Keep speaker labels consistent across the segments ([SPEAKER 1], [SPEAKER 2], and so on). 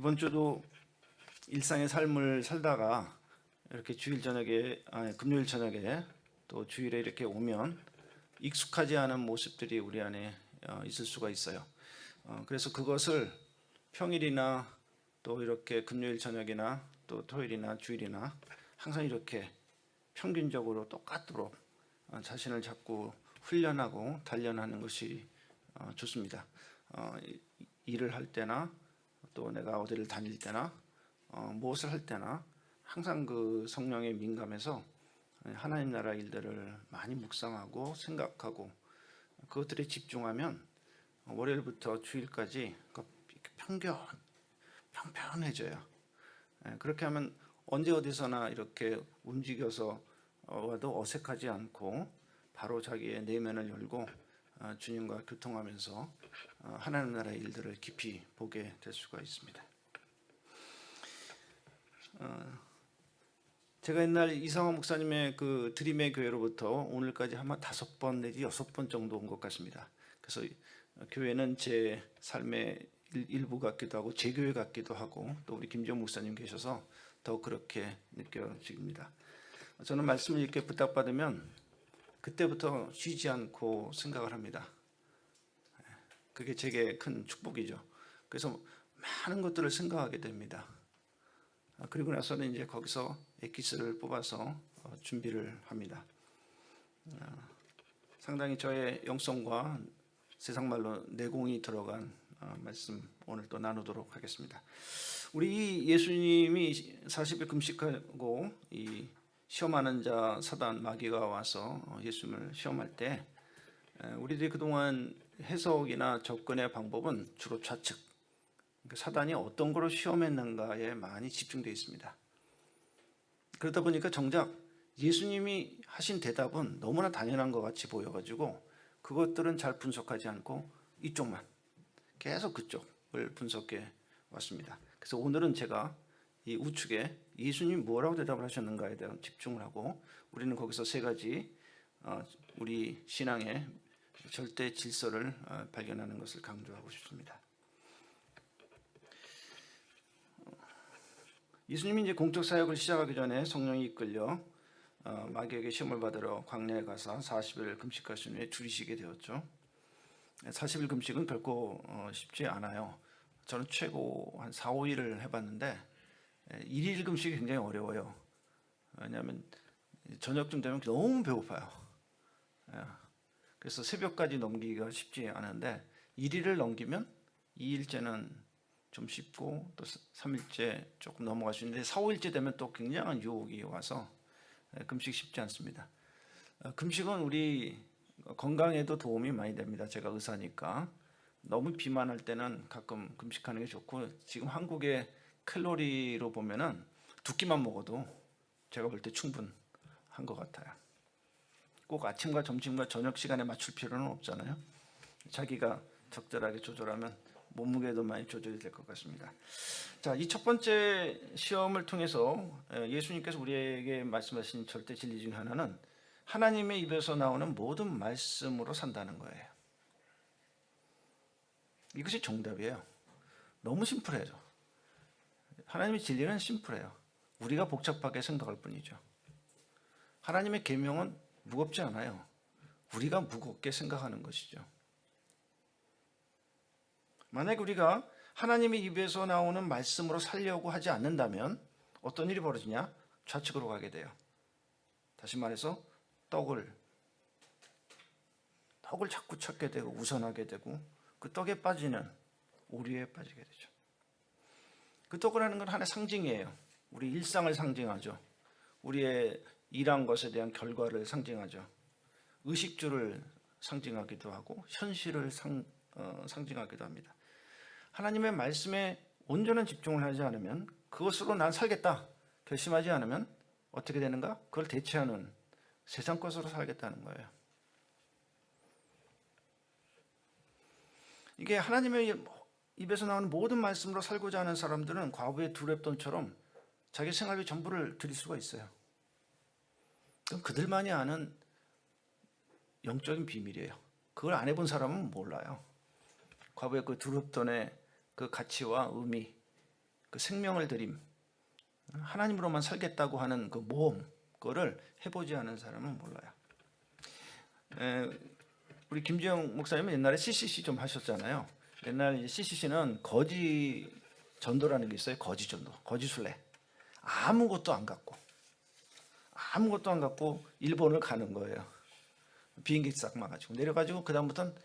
[SPEAKER 1] 이번 주도 일상의 삶을 살다가 이렇게 금요일 저녁에 또 주일에 이렇게 오면 익숙하지 않은 모습들이 우리 안에 있을 수가 있어요. 그래서 그것을 평일이나 또 이렇게 금요일 저녁이나 또 토요일이나 주일이나 항상 이렇게 평균적으로 똑같도록 자신을 자꾸 훈련하고 단련하는 것이 좋습니다. 일을 할 때나 또 내가 어디를 다닐 때나 무엇을 할 때나 항상 그 성령에 민감해서 하나님 나라 일들을 많이 묵상하고 생각하고 그것들에 집중하면 월요일부터 주일까지 평평해져요. 그렇게 하면 언제 어디서나 이렇게 움직여서 와도 어색하지 않고 바로 자기의 내면을 열고 주님과 교통하면서 하나님 나라의 일들을 깊이 보게 될 수가 있습니다. 제가 옛날 이상화 목사님의 그 드림의 교회로부터 오늘까지 아마 5번 내지 6번 정도 온 것 같습니다. 그래서 교회는 제 삶의 일부 같기도 하고 제 교회 같기도 하고 또 우리 김지영 목사님 계셔서 더 그렇게 느껴집니다. 저는 말씀을 이렇게 부탁받으면 그때부터 쉬지 않고 생각을 합니다. 그게 제게 큰 축복이죠. 그래서 많은 것들을 생각하게 됩니다. 그리고 나서는 이제 거기서 엑기스를 뽑아서 준비를 합니다. 상당히 저의 영성과 세상말로 내공이 들어간 말씀 오늘 또 나누도록 하겠습니다. 우리 예수님이 40일 금식하고 이 시험하는 자 사단 마귀가 와서 예수님을 시험할 때 우리들이 그동안 해석이나 접근의 방법은 주로 좌측, 사단이 어떤 거로 시험했는가에 많이 집중되어 있습니다. 그러다 보니까 정작 예수님이 하신 대답은 너무나 당연한 것 같이 보여가지고 그것들은 잘 분석하지 않고 이쪽만 계속 그쪽을 분석해 왔습니다. 그래서 오늘은 제가 이 우측에 예수님이 뭐라고 대답을 하셨는가에 대한 집중을 하고 우리는 거기서 3가지 우리 신앙의 절대 질서를 발견하는 것을 강조하고 싶습니다. 예수님이 이제 공적 사역을 시작하기 전에 성령이 이끌려 마귀에게 시험을 받으러 광야에 가서 40일 금식하신 후에 줄이시게 되었죠. 40일 금식은 결코 쉽지 않아요. 저는 최고 한 4, 5일을 해봤는데 1일 금식이 굉장히 어려워요. 왜냐하면 저녁쯤 되면 너무 배고파요. 그래서 새벽까지 넘기기가 쉽지 않은데 1일을 넘기면 2일째는 좀 쉽고 또 3일째 조금 넘어갈 수 있는데 4, 5일째 되면 또 굉장한 유혹이 와서 금식 쉽지 않습니다. 금식은 우리 건강에도 도움이 많이 됩니다. 제가 의사니까 너무 비만할 때는 가끔 금식하는 게 좋고 지금 한국의 칼로리로 보면은 2끼만 먹어도 제가 볼 때 충분한 것 같아요. 꼭 아침과 점심과 저녁 시간에 맞출 필요는 없잖아요. 자기가 적절하게 조절하면 몸무게도 많이 조절이 될 것 같습니다. 자, 이 첫 번째 시험을 통해서 예수님께서 우리에게 말씀하신 절대 진리 중 하나는 하나님의 입에서 나오는 모든 말씀으로 산다는 거예요. 이것이 정답이에요. 너무 심플해요. 하나님의 진리는 심플해요. 우리가 복잡하게 생각할 뿐이죠. 하나님의 계명은 무겁지 않아요. 우리가 무겁게 생각하는 것이죠. 만약 우리가 하나님의 입에서 나오는 말씀으로 살려고 하지 않는다면 어떤 일이 벌어지냐? 좌측으로 가게 돼요. 다시 말해서 떡을 자꾸 찾게 되고 우선하게 되고 그 떡에 빠지는 오류에 빠지게 되죠. 그 떡을 하는 건 하나의 상징이에요. 우리 일상을 상징하죠. 우리의 일한 것에 대한 결과를 상징하죠. 의식주를 상징하기도 하고 현실을 상징하기도 합니다. 하나님의 말씀에 온전한 집중을 하지 않으면 그것으로 난 살겠다 결심하지 않으면 어떻게 되는가? 그걸 대체하는 세상 것으로 살겠다는 거예요. 이게 하나님의 입에서 나오는 모든 말씀으로 살고자 하는 사람들은 과부의 두렙돈처럼 자기 생활비 전부를 드릴 수가 있어요. 그건 그들만이 아는 영적인 비밀이에요. 그걸 안 해본 사람은 몰라요. 과부의 그 두렙돈의 그 가치와 의미, 그 생명을 드림, 하나님으로만 살겠다고 하는 그 모험, 그거를 해보지 않은 사람은 몰라요. 우리 김지영 목사님은 옛날에 CCC 좀 하셨잖아요. 옛날 CCC는 거지 전도라는 게 있어요. 거지 전도, 거지 순례. 아무것도 안 갖고 일본을 가는 거예요. 비행기 싹 막아가지고 내려가지고 그 다음부터는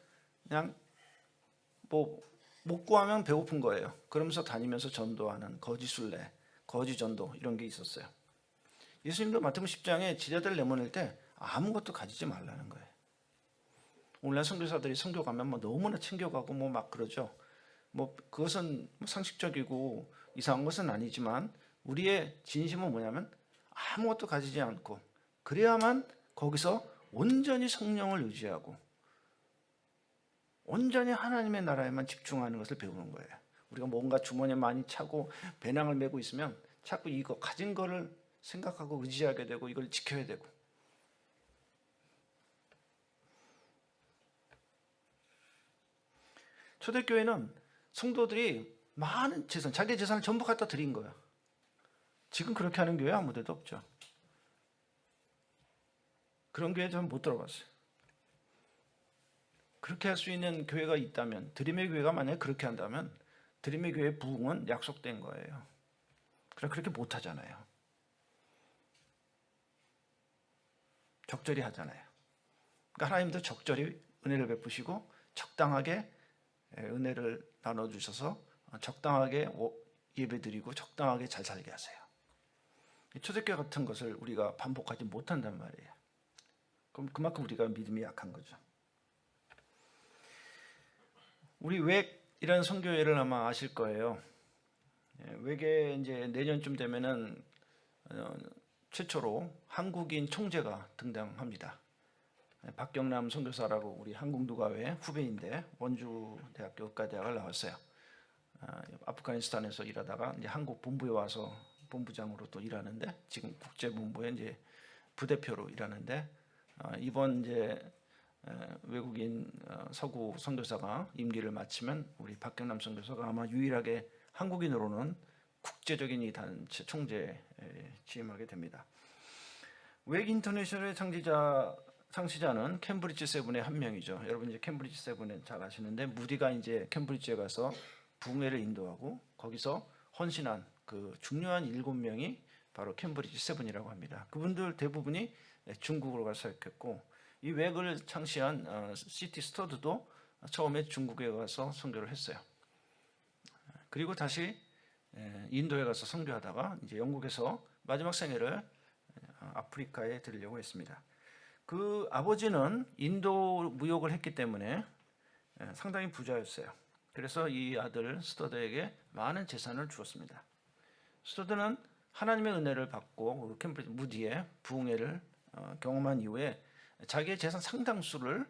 [SPEAKER 1] 그냥 뭐 못 구하면 배고픈 거예요. 그러면서 다니면서 전도하는 거지 순례, 거지 전도 이런 게 있었어요. 예수님도 마태복음 10장에 지자들 내보낼 때 아무것도 가지지 말라는 거예요. 오늘날 선교사들이 선교 가면 뭐 너무나 챙겨가고 뭐 막 그러죠. 뭐 그것은 상식적이고 이상한 것은 아니지만 우리의 진심은 뭐냐면 아무것도 가지지 않고 그래야만 거기서 온전히 성령을 의지하고 온전히 하나님의 나라에만 집중하는 것을 배우는 거예요. 우리가 뭔가 주머니에 많이 차고 배낭을 메고 있으면 자꾸 이거 가진 거를 생각하고 의지하게 되고 이걸 지켜야 되고, 초대교회는 성도들이 많은 재산, 자기 재산을 전부 갖다 드린 거예요. 지금 그렇게 하는 교회 아무 데도 없죠. 그런 교회 저는 못 들어봤어요. 그렇게 할 수 있는 교회가 있다면, 드림의 교회가 만약에 그렇게 한다면 드림의 교회의 부흥은 약속된 거예요. 그러나 그렇게 못 하잖아요. 적절히 하잖아요. 그러니까 하나님도 적절히 은혜를 베푸시고 적당하게 은혜를 나눠주셔서 적당하게 예배드리고 적당하게 잘 살게 하세요. 초대교회 같은 것을 우리가 반복하지 못한단 말이에요. 그럼 그만큼 우리가 믿음이 약한 거죠. 우리 웩이라는 선교회를 아마 아실 거예요. 웩에 이제 내년쯤 되면은 최초로 한국인 총재가 등장합니다. 박경남 선교사라고 우리 한국누가회 후배인데 원주대학교 의과대학을 나왔어요. 아프가니스탄에서 일하다가 이제 한국 본부에 와서 본부장으로 또 일하는데 지금 국제본부에 이제 부대표로 일하는데 이번 이제 외국인 서구 선교사가 임기를 마치면 우리 박경남 선교사가 아마 유일하게 한국인으로는 국제적인 이 단체 총재에 취임하게 됩니다. 웩 인터내셔널의 창시자는 캠브리지 세븐의 한 명이죠. 여러분 이제 캠브리지 세븐은 잘 아시는데 무디가 이제 캠브리지에 가서 부흥회를 인도하고 거기서 헌신한 그 중요한 7명이 바로 캠브리지 세븐이라고 합니다. 그분들 대부분이 중국으로 가서 사역했고 이 웩을 창시한 시티 스터드도 처음에 중국에 가서 선교를 했어요. 그리고 다시 인도에 가서 선교하다가 이제 영국에서 마지막 생애를 아프리카에 드리려고 했습니다. 그 아버지는 인도 무역을 했기 때문에 상당히 부자였어요. 그래서 이 아들 스터드에게 많은 재산을 주었습니다. 스터드는 하나님의 은혜를 받고 캠브리지 무디의 부흥회를 경험한 이후에 자기의 재산 상당수를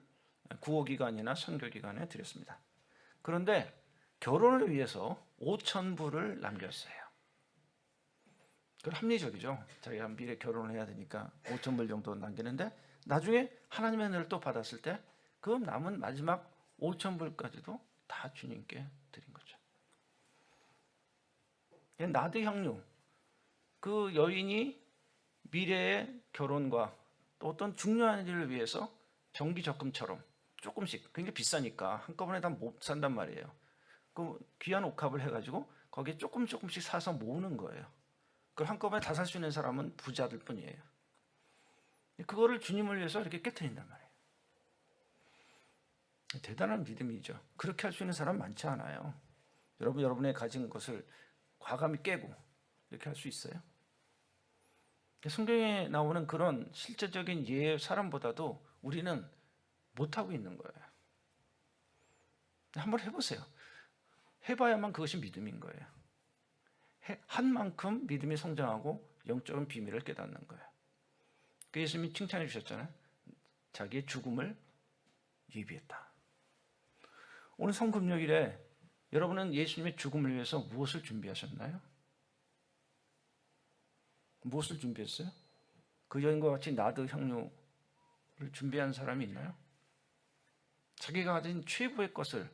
[SPEAKER 1] 구호기관이나 선교기관에 드렸습니다. 그런데 결혼을 위해서 5,000불을 남겼어요. 그건 합리적이죠. 자기가 미래 결혼을 해야 되니까 5,000불 정도 남기는데 나중에 하나님의 은혜를 또 받았을 때 그 남은 마지막 5,000불까지도 다 주님께 드린 거죠. 나드 향유, 그 여인이 미래의 결혼과 또 어떤 중요한 일을 위해서 정기적금처럼 조금씩, 굉장히 비싸니까 한꺼번에 다 못 산단 말이에요. 그 귀한 옥합을 해가지고 거기에 조금씩 사서 모으는 거예요. 그걸 한꺼번에 다 살 수 있는 사람은 부자들 뿐이에요. 그거를 주님을 위해서 이렇게 깨트린단 말이에요. 대단한 믿음이죠. 그렇게 할 수 있는 사람 많지 않아요. 여러분의 가진 것을 과감히 깨고 이렇게 할 수 있어요? 성경에 나오는 그런 실제적인 예의 사람보다도 우리는 못하고 있는 거예요. 한번 해보세요. 해봐야만 그것이 믿음인 거예요. 한 만큼 믿음이 성장하고 영적인 비밀을 깨닫는 거예요. 그 예수님이 칭찬해 주셨잖아요. 자기의 죽음을 예비했다. 오늘 성금요일에 여러분은 예수님의 죽음을 위해서 무엇을 준비하셨나요? 무엇을 준비했어요? 그 여인과 같이 나드 향유를 준비한 사람이 있나요? 자기가 가진 최고의 것을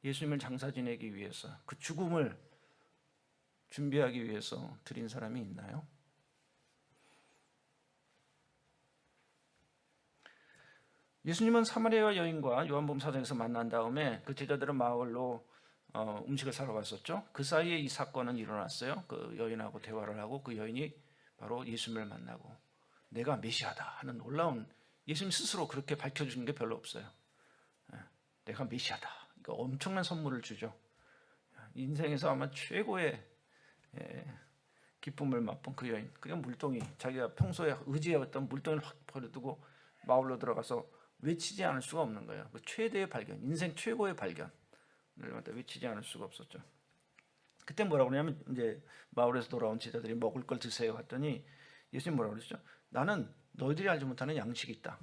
[SPEAKER 1] 예수님을 장사 지내기 위해서 그 죽음을 준비하기 위해서 드린 사람이 있나요? 예수님은 사마리아 여인과 요한복음 4장에서 만난 다음에 그 제자들은 마을로 음식을 사러 갔었죠. 그 사이에 이 사건은 일어났어요. 그 여인하고 대화를 하고 그 여인이 바로 예수님을 만나고 내가 메시아다 하는 놀라운, 예수님 스스로 그렇게 밝혀주는 게 별로 없어요. 내가 메시아다. 그러니까 엄청난 선물을 주죠. 인생에서 아마 최고의 기쁨을 맛본 그 여인, 그냥 물동이, 자기가 평소에 의지해왔던 물동이를 확 버려두고 마을로 들어가서 외치지 않을 수가 없는 거예요. 그 최대의 발견, 인생 최고의 발견을 외치지 않을 수가 없었죠. 그때 뭐라고 그러냐면, 이제 마을에서 돌아온 제자들이 먹을 걸 드세요 했더니 예수님 뭐라고 그러시죠? 나는 너희들이 알지 못하는 양식이 있다.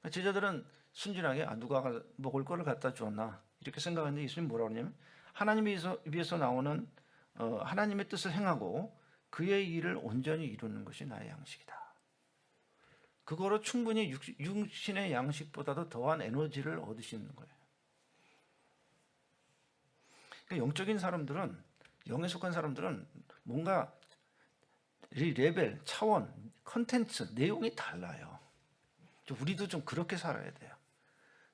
[SPEAKER 1] 제자들은 순진하게 누가 먹을 거를 갖다 주었나 이렇게 생각하는데, 예수님 뭐라고 그러냐면 하나님의 입에서 나오는 하나님의 뜻을 행하고 그의 일을 온전히 이루는 것이 나의 양식이다. 그거로 충분히 육신의 양식보다도 더한 에너지를 얻으시는 거예요. 그러니까 영적인 사람들은, 영에 속한 사람들은 뭔가 레벨, 차원, 컨텐츠, 내용이 달라요. 우리도 좀 그렇게 살아야 돼요.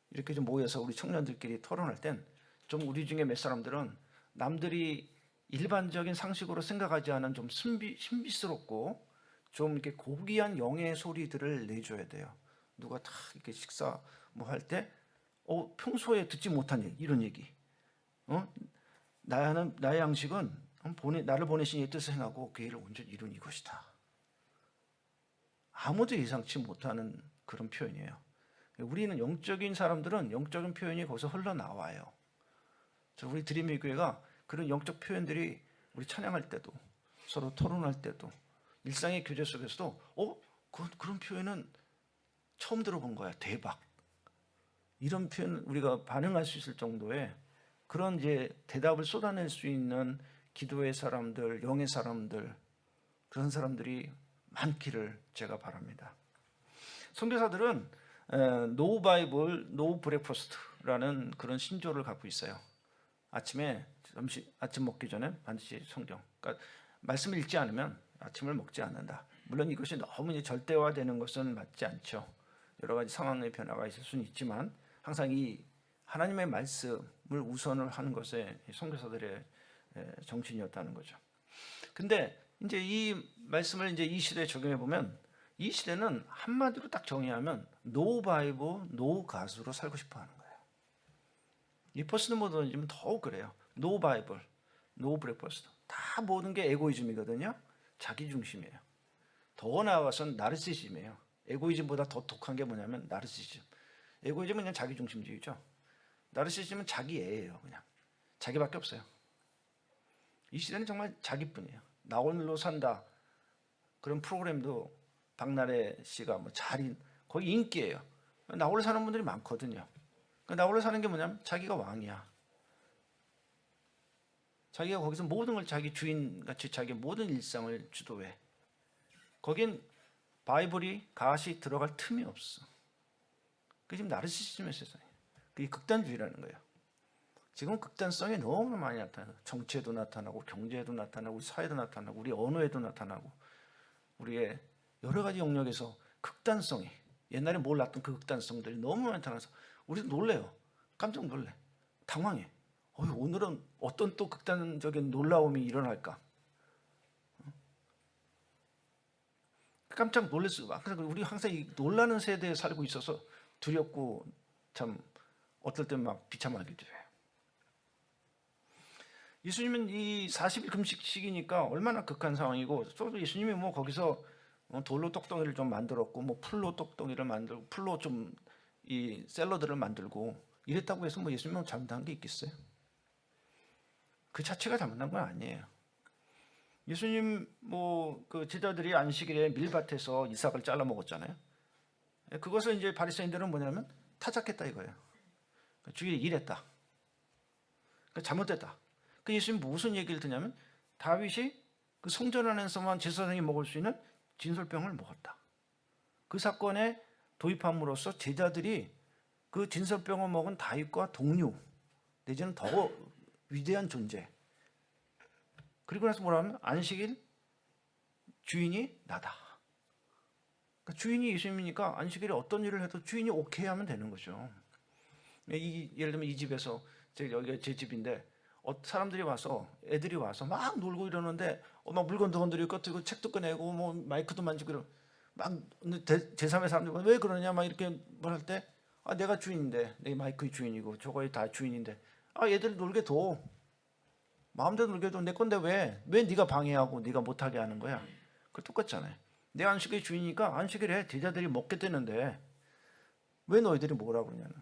[SPEAKER 1] 이렇게 좀 모여서 우리 청년들끼리 토론할 땐 좀 우리 중에 몇 사람들은 남들이 일반적인 상식으로 생각하지 않은 좀 신비스럽고 좀 이렇게 고귀한 영의 소리들을 내줘야 돼요. 누가 다 이렇게 식사 뭐 할 때, 평소에 듣지 못한 얘기, 이런 얘기. 나의 양식은 나를 보내신 이의 뜻을 행하고 그 일을 온전히 이룬 이것이다. 아무도 예상치 못하는 그런 표현이에요. 우리는 영적인 사람들은 영적인 표현이 거기서 흘러나와요. 우리 드림의 교회가 그런 영적 표현들이 우리 찬양할 때도, 서로 토론할 때도, 일상의 교제 속에서도 그런 표현은 처음 들어본 거야. 대박. 이런 표현 우리가 반응할 수 있을 정도의 그런 이제 대답을 쏟아낼 수 있는 기도의 사람들, 영의 사람들, 그런 사람들이 많기를 제가 바랍니다. 선교사들은 No Bible, No Breakfast라는 그런 신조를 갖고 있어요. 아침에 아침 먹기 전에 반드시 성경, 그러니까 말씀을 읽지 않으면 아침을 먹지 않는다. 물론 이것이 너무 이제 절대화되는 것은 맞지 않죠. 여러 가지 상황의 변화가 있을 수는 있지만 항상 이 하나님의 말씀을 우선을 하는 것에 선교사들의 정신이었다는 거죠. 근데 이제 이 말씀을 이제 이 시대에 적용해 보면, 이 시대는 한마디로 딱 정의하면 노 바이블, 노 가수로 살고 싶어 하는 거예요. 이 포스트 모더니즘은 더욱 그래요. 노 바이블, 노 브레이크퍼스트. 다 모든 게 에고이즘이거든요. 자기 중심이에요. 더 나아가서는 나르시즘이에요. 에고이즘보다 더 독한 게 뭐냐면 나르시즘. 에고이즘은 그냥 자기 중심주의죠. 나르시즘은 자기애예요. 그냥 자기밖에 없어요. 이 시대는 정말 자기뿐이에요. 나 홀로 산다 그런 프로그램도 박나래 씨가 거기 인기예요. 나 홀로 사는 분들이 많거든요. 나 홀로 사는 게 뭐냐면 자기가 왕이야. 자기가 거기서 모든 걸 자기 주인같이 자기 모든 일상을 주도해. 거긴 바이블이 가시 들어갈 틈이 없어. 그게 지금 나르시즘의 세상이에요. 그게 극단주의라는 거예요. 지금 극단성이 너무 많이 나타나요. 정치에도 나타나고 경제에도 나타나고 사회도 나타나고 우리 언어에도 나타나고 우리의 여러 가지 영역에서 극단성이, 옛날에 몰랐던 그 극단성들이 너무 많이 나타나서 우리도 놀래요. 깜짝 놀래. 당황해. 오늘은 어떤 또 극단적인 놀라움이 일어날까? 깜짝 놀랄 수. 우리 항상 이 놀라는 세대에 살고 있어서 두렵고 참 어떨 땐 막 비참하기도 해요. 예수님은 이 40일 금식 시기니까 얼마나 극한 상황이고, 또 예수님이 거기서 돌로 똑똑이를 좀 만들었고 풀로 똑똑이를 만들고 풀로 좀 이 샐러드를 만들고 이랬다고 해서 예수님은 잘못한 게 있겠어요? 그 자체가 잘못한 건 아니에요. 예수님 그 제자들이 안식일에 밀밭에서 이삭을 잘라 먹었잖아요. 그것을 이제 바리새인들은 뭐냐면 타작했다 이거예요. 주일에 일했다. 잘못됐다. 예수님 무슨 얘기를 듣냐면 다윗이 그 성전 안에서만 제사장이 먹을 수 있는 진설병을 먹었다. 그 사건에 도입함으로써 제자들이 그 진설병을 먹은 다윗과 동료 내지는 더 위대한 존재, 그리고 나서 뭐라면 안식일 주인이 나다. 그러니까 주인이 예수님이니까 안식일에 어떤 일을 해도 주인이 오케이 하면 되는 거죠. 예를 들면 이 집에서 여기가 제 집인데 사람들이 와서 애들이 와서 막 놀고 이러는데 막 물건도 건드리고 꺼뜨리고 책도 꺼내고 뭐 마이크도 만지고 이러고 막 제3의 사람들이 왜 그러냐 막 이렇게 뭘 할 때 내가 주인인데 내 마이크의 주인이고 저거의 다 주인인데 얘들 놀게 둬. 마음대로 놀게 둬. 내 건데 왜 네가 방해하고 네가 못하게 하는 거야. 그 똑같잖아요. 내 안식의 주인이니까 안식일에 제자들이 먹게 되는데 왜 너희들이 뭐라고 그러냐는.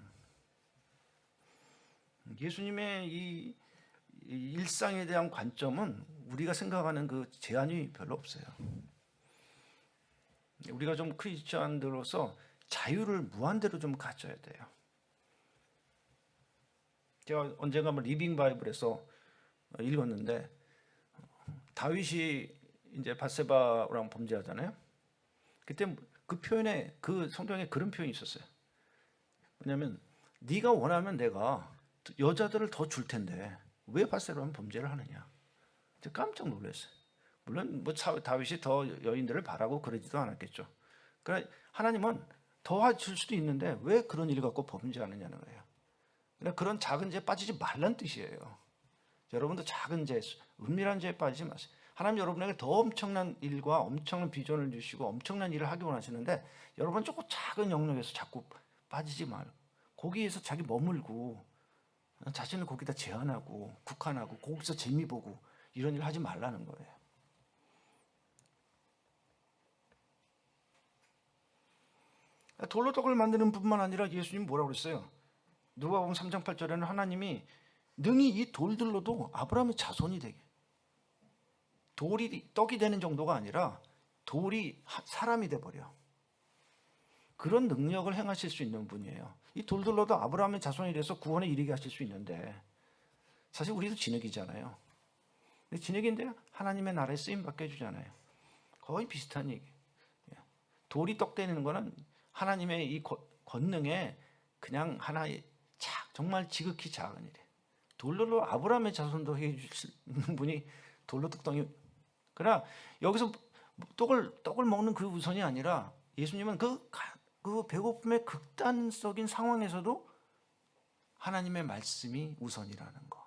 [SPEAKER 1] 예수님의 이 일상에 대한 관점은 우리가 생각하는 그 제한이 별로 없어요. 우리가 좀 크리스천들로서 자유를 무한대로 좀 가져야 돼요. 제가 언젠가 한번 리빙 바이블에서 읽었는데 다윗이 이제 밧세바랑 범죄하잖아요. 그때 그 표현에 그 성경에 그런 표현이 있었어요. 뭐냐면 네가 원하면 내가 여자들을 더 줄 텐데 왜 밧세바랑 범죄를 하느냐. 깜짝 놀랐어요. 물론 뭐 다윗이 더 여인들을 바라고 그러지도 않았겠죠. 그러나 하나님은 더 줄 수도 있는데 왜 그런 일 갖고 범죄하느냐는 거예요. 그러니까 그런 작은 죄에 빠지지 말란 뜻이에요. 여러분도 작은 죄, 은밀한 죄에 빠지지 마세요. 하나님 여러분에게 더 엄청난 일과 엄청난 비전을 주시고 엄청난 일을 하기 원하시는데 여러분 조금 작은 영역에서 자꾸 빠지지 말고 거기에서 자기 머물고 자신을 거기다 제한하고 국한하고 거기서 재미 보고 이런 일을 하지 말라는 거예요. 돌로 떡을 만드는 뿐만 아니라 예수님 뭐라고 그랬어요? 누가복음 3장 8절에는 하나님이 능히 이 돌들로도 아브라함의 자손이 되게, 돌이 떡이 되는 정도가 아니라 돌이 사람이 돼버려. 그런 능력을 행하실 수 있는 분이에요. 이 돌들로도 아브라함의 자손이 돼서 구원에 이르게 하실 수 있는데 사실 우리도 진흙이잖아요. 진흙인데 하나님의 나라에 쓰임받게 해주잖아요. 거의 비슷한 얘기. 돌이 떡 되는 거는 하나님의 이 권능에 그냥 하나의 정말 지극히 작은 일이에요. 돌로 아브라함의 자손도 해주시는 분이 돌로 떡덩이. 그러나 여기서 떡을 먹는 그 우선이 아니라 예수님은 그 배고픔의 극단적인 상황에서도 하나님의 말씀이 우선이라는 거.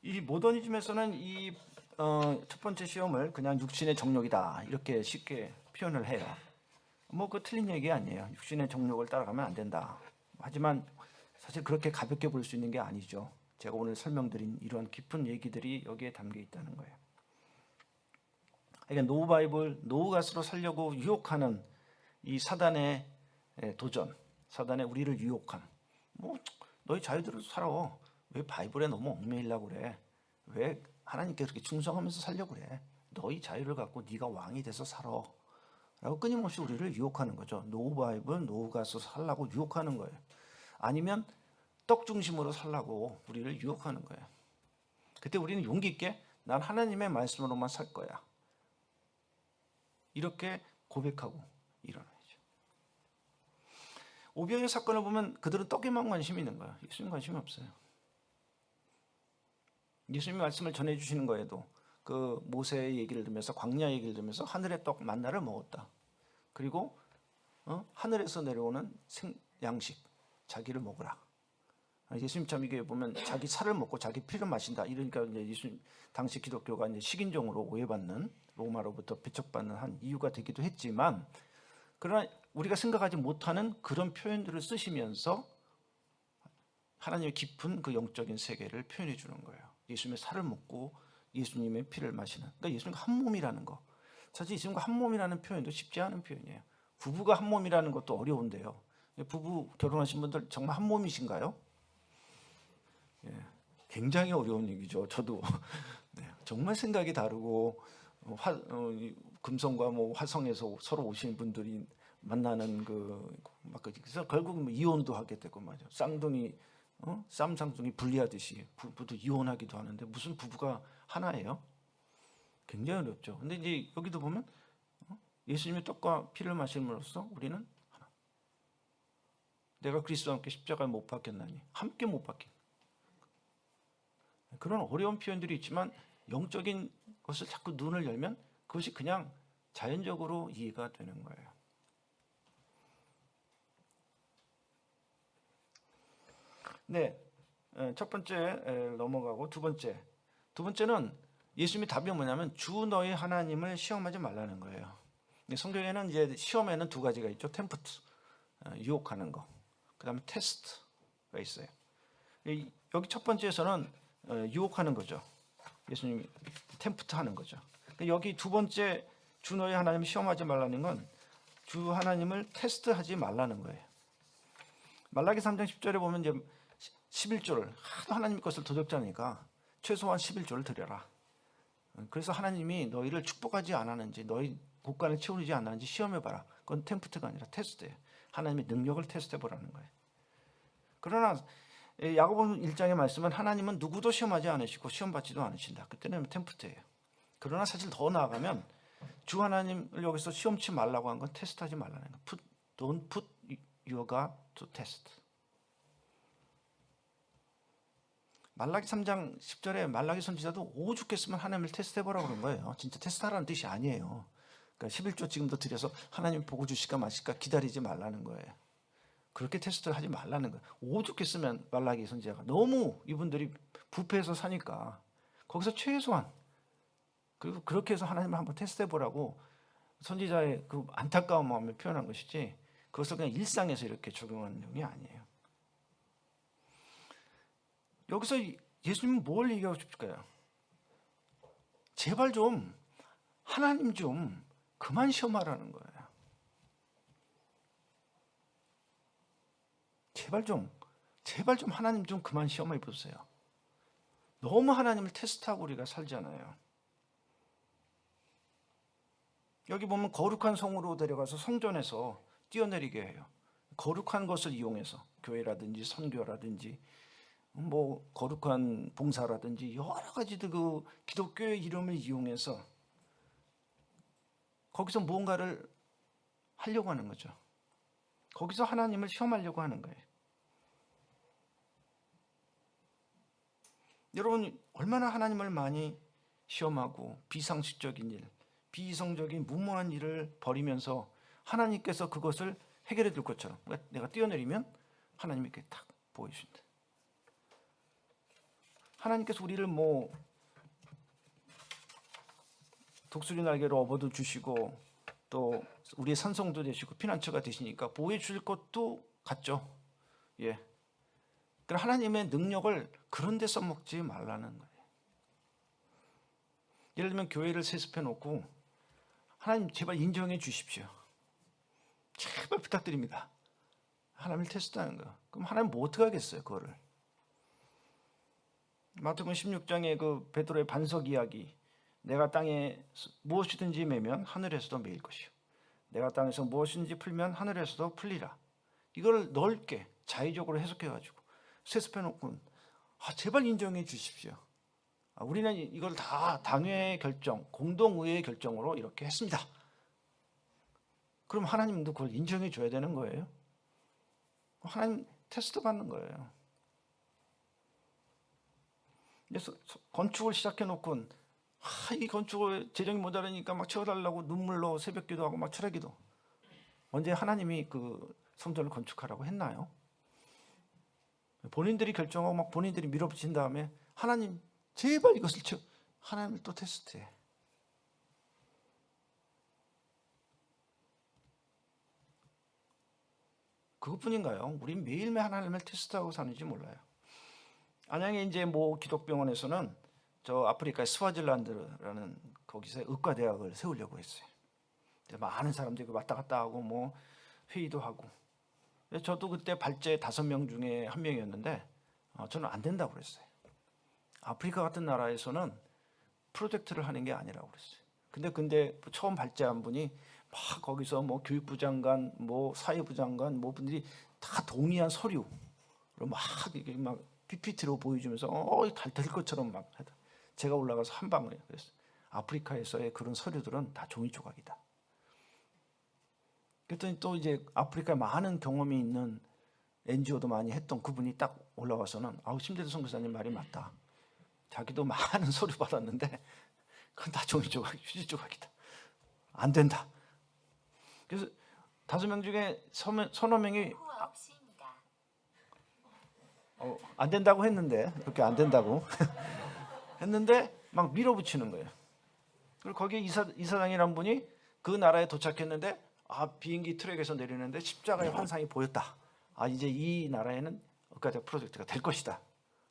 [SPEAKER 1] 이 모더니즘에서는 이 첫 번째 시험을 그냥 육신의 정욕이다 이렇게 쉽게 표현을 해요. 뭐 그 틀린 얘기 아니에요. 육신의 정욕을 따라가면 안 된다. 하지만 사실 그렇게 가볍게 볼 수 있는 게 아니죠. 제가 오늘 설명드린 이런 깊은 얘기들이 여기에 담겨 있다는 거예요. 그러니까 노바이블, 노가스로 살려고 유혹하는 이 사단의 도전, 사단의 우리를 유혹함. 뭐 너희 자유대로 살아. 왜 바이블에 너무 얽매이려고 그래? 왜 하나님께 그렇게 충성하면서 살려고 그래? 너희 자유를 갖고 네가 왕이 돼서 살아. 라고 끊임없이 우리를 유혹하는 거죠. 노바이블, 노가스 살라고 유혹하는 거예요. 아니면 떡 중심으로 살라고 우리를 유혹하는 거예요. 그때 우리는 용기 있게 난 하나님의 말씀으로만 살 거야. 이렇게 고백하고 일어나야죠. 오병이어 사건을 보면 그들은 떡에만 관심이 있는 거야. 예수님 관심이 없어요. 예수님이 말씀을 전해주시는 거에도 그 모세의 얘기를 들으면서 광야 얘기를 들으면서 하늘의 떡 만나를 먹었다. 그리고 하늘에서 내려오는 양식 자기를 먹으라. 예수님 참 이게 보면 자기 살을 먹고 자기 피를 마신다. 이러니까 이제 예수님 당시 기독교가 이제 식인종으로 오해받는 로마로부터 배척받는 한 이유가 되기도 했지만 그러나 우리가 생각하지 못하는 그런 표현들을 쓰시면서 하나님의 깊은 그 영적인 세계를 표현해 주는 거예요. 예수님의 살을 먹고 예수님의 피를 마시는. 그러니까 예수님과 한 몸이라는 거. 사실 예수님과 한 몸이라는 표현도 쉽지 않은 표현이에요. 부부가 한 몸이라는 것도 어려운데요. 부부 결혼하신 분들 정말 한 몸이신가요? 굉장히 어려운 얘기죠. 저도 정말 생각이 다르고 금성과 뭐 화성에서 서로 오신 분들이 만나는 그래서 결국 뭐 이혼도 하게 되고 말이죠. 쌍둥이 쌍둥이 분리하듯이 부부도 이혼하기도 하는데 무슨 부부가 하나예요? 굉장히 어렵죠. 근데 이제 여기도 보면 예수님의 떡과 피를 마심으로써 우리는 하나. 내가 그리스도와 함께 십자가에 못 박혔나니 함께 못 박힌 그런 어려운 표현들이 있지만 영적인 것을 자꾸 눈을 열면 그것이 그냥 자연적으로 이해가 되는 거예요. 네, 첫 번째 넘어가고 두 번째는 예수님의 답이 뭐냐면 주 너희 하나님을 시험하지 말라는 거예요. 성경에는 이제 시험에는 두 가지가 있죠. 템프트, 유혹하는 거. 그다음에 테스트가 있어요. 여기 첫 번째에서는 유혹하는 거죠. 예수님이 템프트 하는 거죠. 여기 두 번째 주 너희 하나님을 시험하지 말라는 건 주 하나님을 테스트하지 말라는 거예요. 말라기 3장 10절에 보면 이제 11조를 하도 하나님 것을 도적지 않으니까 최소한 11조를 드려라. 그래서 하나님이 너희를 축복하지 않았는지 너희 곳간을 채우지 않았는지 시험해봐라. 그건 템프트가 아니라 테스트예요. 하나님의 능력을 테스트해보라는 거예요. 그러나 야고보 1장의 말씀은 하나님은 누구도 시험하지 않으시고 시험받지도 않으신다. 그때는 템프트예요. 그러나 사실 더 나아가면 주 하나님을 여기서 시험치 말라고 한 건 테스트하지 말라는 거예요. Don't put your God to test. 말라기 3장 10절에 말라기 선지자도 오죽했으면 하나님을 테스트해보라고 그런 거예요. 진짜 테스트하라는 뜻이 아니에요. 그러니까 11조 지금도 드려서 하나님 보고 주실까 마실까 기다리지 말라는 거예요. 그렇게 테스트를 하지 말라는 거예요. 오죽했으면 말라기 선지자가 너무 이분들이 부패해서 사니까 거기서 최소한 그리고 그렇게 해서 하나님을 한번 테스트해보라고 선지자의 그 안타까운 마음을 표현한 것이지 그것을 그냥 일상에서 이렇게 적용하는 내용이 아니에요. 여기서 예수님은 뭘 얘기하고 싶을까요? 제발 좀 하나님 좀 그만 시험하라는 거예요. 제발 좀 하나님 좀 그만 시험해 보세요. 너무 하나님을 테스트하고 우리가 살잖아요. 여기 보면 거룩한 성으로 데려가서 성전에서 뛰어내리게 해요. 거룩한 것을 이용해서 교회라든지 선교라든지 뭐 거룩한 봉사라든지 여러 가지들 그 기독교의 이름을 이용해서 거기서 무언가를 하려고 하는 거죠. 거기서 하나님을 시험하려고 하는 거예요. 여러분 얼마나 하나님을 많이 시험하고 비상식적인 일, 비이성적인 무모한 일을 벌이면서 하나님께서 그것을 해결해 줄 것처럼 내가 뛰어내리면 하나님이 이렇게 탁 보여준다. 하나님께서 우리를 뭐 독수리 날개로 업어도 주시고 또 우리의 산성도 되시고 피난처가 되시니까 보호해 줄 것도 같죠. 예. 그럼 하나님의 능력을 그런 데 써먹지 말라는 거예요. 예를 들면 교회를 세습해 놓고 하나님 제발 인정해 주십시오. 제발 부탁드립니다. 하나님을 테스트하는 거. 그럼 하나님 뭐 어떻게 하겠어요, 그거를? 마태복음 16장의 그 베드로의 반석 이야기. 내가 땅에 무엇이든지 매면 하늘에서도 매일 것이요. 내가 땅에서 무엇이든지 풀면 하늘에서도 풀리라. 이걸 넓게 자의적으로 해석해가지고 세습해놓고 제발 인정해 주십시오. 우리는 이걸 다 당회의 결정, 공동의회의 결정으로 이렇게 했습니다. 그럼 하나님도 그걸 인정해 줘야 되는 거예요. 하나님 테스트 받는 거예요. 그래서 건축을 시작해놓고 이 건축을 재정이 모자라니까 막 채워달라고 눈물로 새벽기도 하고 막 철회기도. 언제 하나님이 그 성전을 건축하라고 했나요? 본인들이 결정하고 막 본인들이 밀어붙인 다음에 하나님 제발 이것을 채워. 하나님을 또 테스트해. 그것뿐인가요? 우린 매일매일 하나님을 테스트하고 사는지 몰라요. 안양에 이제 뭐 기독병원에서는 저 아프리카의 스와질란드라는 거기서 의과대학을 세우려고 했어요. 많은 사람들이 왔다 갔다 하고 뭐 회의도 하고. 저도 그때 발제 5명 중에 한 명이었는데 저는 안 된다고 그랬어요. 아프리카 같은 나라에서는 프로젝트를 하는 게 아니라고 그랬어요. 근데 처음 발제한 분이 막 거기서 뭐 교육부 장관, 뭐 사회부 장관, 뭐 분들이 다 동의한 서류로 막 이게 막 PPT로 보여주면서 될 것처럼 막 하다. 제가 올라가서 한 방을 그랬어요. 아프리카에서의 그런 서류들은 다 종이 조각이다. 그랬더니 또 이제 아프리카에 많은 경험이 있는 NGO도 많이 했던 그분이 딱 올라와서는 심대도 선교사님 말이 맞다. 자기도 많은 서류 받았는데 그건 다 종이 조각, 휴지 조각이다. 안 된다. 그래서 5명 중에 서너 명이 안 된다고 했는데, 그렇게 안 된다고 했는데 막 밀어붙이는 거예요. 그리고 거기에 이사장이란 분이 그 나라에 도착했는데 비행기 트랙에서 내리는데 십자가의 환상이 보였다. 이제 이 나라에는 의과대학 프로젝트가 될 것이다.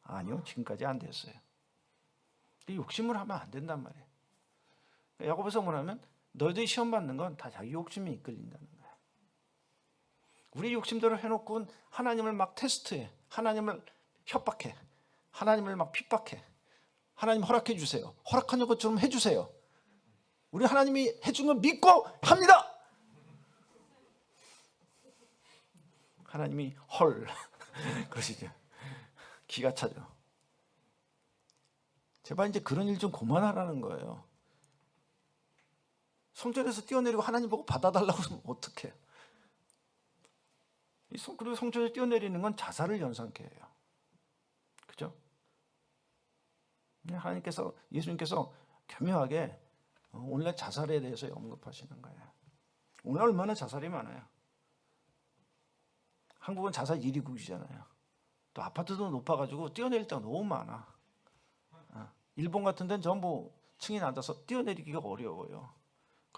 [SPEAKER 1] 아니요, 지금까지 안 됐어요. 욕심을 하면 안 된단 말이에요. 야고보서 뭐냐면 너희들이 시험 받는 건 다 자기 욕심에 이끌린다는 거예요. 우리 욕심대로 해놓고 하나님을 막 테스트해, 하나님을 협박해, 하나님을 막 핍박해. 하나님 허락해 주세요. 허락하는 것처럼 해주세요. 우리 하나님이 해준 거 믿고 합니다. 하나님이 헐 그러시죠. 기가 차죠. 제발 이제 그런 일 좀 그만하라는 거예요. 성전에서 뛰어내리고 하나님 보고 받아달라고 하면 어떡해. 그리고 성전에서 뛰어내리는 건 자살을 연상케 해요. 그죠? 하나님께서, 예수님께서 교묘하게 오늘날 자살에 대해서 언급하시는 거예요. 오늘 얼마나 자살이 많아요. 한국은 자살 1위국이잖아요. 또 아파트도 높아가지고 뛰어내릴 때가 너무 많아. 일본 같은 데는 전부 층이 낮아서 뛰어내리기가 어려워요.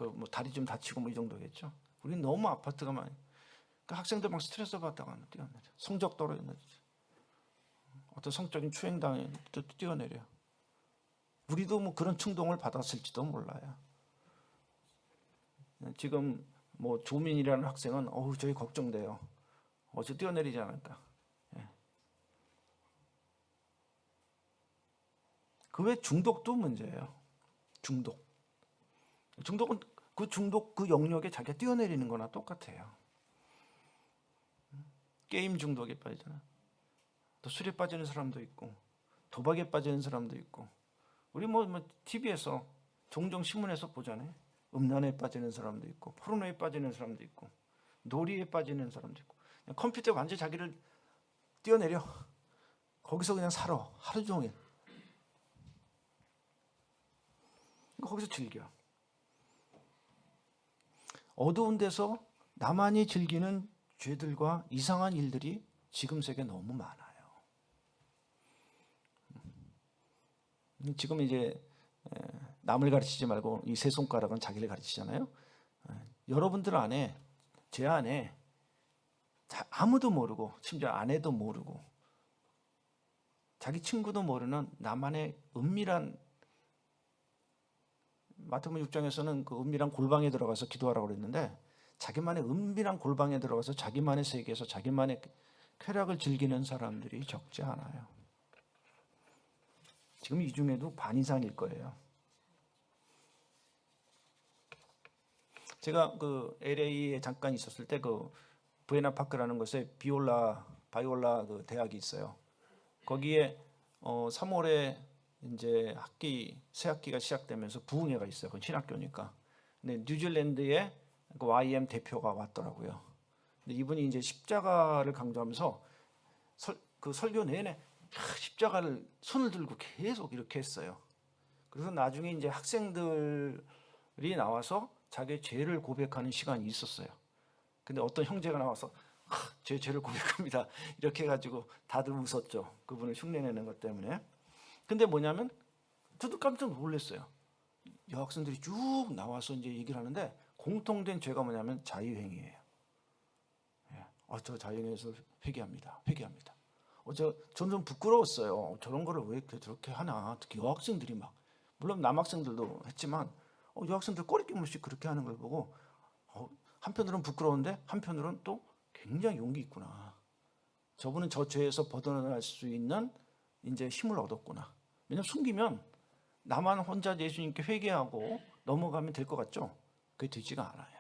[SPEAKER 1] 뭐 다리 좀 다치고 뭐 이 정도겠죠. 우리는 너무 아파트가 많아요. 학생들 막 스트레스 받다가 뛰어내려. 성적 떨어지는 어떤 성적인 추행당해 또 뛰어내려. 우리도 뭐 그런 충동을 받았을지도 몰라요. 지금 뭐 조민이라는 학생은 저희 걱정돼요. 어제 뛰어내리지 않을까. 그 외 중독도 문제예요. 중독은 그 영역에 자기가 뛰어내리는 거나 똑같아요. 게임 중독에 빠지잖아. 또 술에 빠지는 사람도 있고 도박에 빠지는 사람도 있고 우리 뭐 TV에서 종종 신문에서 보잖아요. 음란에 빠지는 사람도 있고 포르노에 빠지는 사람도 있고 놀이에 빠지는 사람도 있고 컴퓨터에 완전히 자기를 뛰어내려 거기서 그냥 살아 하루 종일 거기서 즐겨. 어두운 데서 나만이 즐기는 죄들과 이상한 일들이 지금 세계에 너무 많아요. 지금 이제 남을 가르치지 말고 이 세 손가락은 자기를 가르치잖아요. 여러분들 안에, 제 안에 아무도 모르고 심지어 아내도 모르고 자기 친구도 모르는 나만의 은밀한, 마태복음 6장에서는 그 은밀한 골방에 들어가서 기도하라고 그랬는데 자기만의 은밀한 골방에 들어가서 자기만의 세계에서 자기만의 쾌락을 즐기는 사람들이 적지 않아요. 지금 이 중에도 반 이상일 거예요. 제가 그 LA에 잠깐 있었을 때 그 부에나파크라는 곳에 바이올라 그 대학이 있어요. 거기에 3월에 이제 새 학기가 시작되면서 부흥회가 있어요. 그건 신학교니까. 근데 뉴질랜드에 그 YM 대표가 왔더라고요. 근데 이분이 이제 십자가를 강조하면서 그 설교 내내 십자가를 손을 들고 계속 이렇게 했어요. 그래서 나중에 이제 학생들이 나와서 자기의 죄를 고백하는 시간이 있었어요. 근데 어떤 형제가 나와서 제 죄를 고백합니다. 이렇게 해가지고 다들 웃었죠. 그분을 흉내내는 것 때문에. 근데 뭐냐면 저도 깜짝 놀랐어요. 여학생들이 쭉 나와서 이제 얘기를 하는데 공통된 죄가 뭐냐면 자유행위예요. 저 자유행위에서 회개합니다. 저는 좀 부끄러웠어요. 저런 거를 왜 저렇게 하나. 특히 여학생들이 막, 물론 남학생들도 했지만 여학생들 꼬리낌 없이 그렇게 하는 걸 보고 한편으로는 부끄러운데 한편으로는 또 굉장히 용기 있구나. 저분은 저 죄에서 벗어날 수 있는 이제 힘을 얻었구나. 왜냐하면 숨기면 나만 혼자 예수님께 회개하고 넘어가면 될 것 같죠? 그게 되지가 않아요.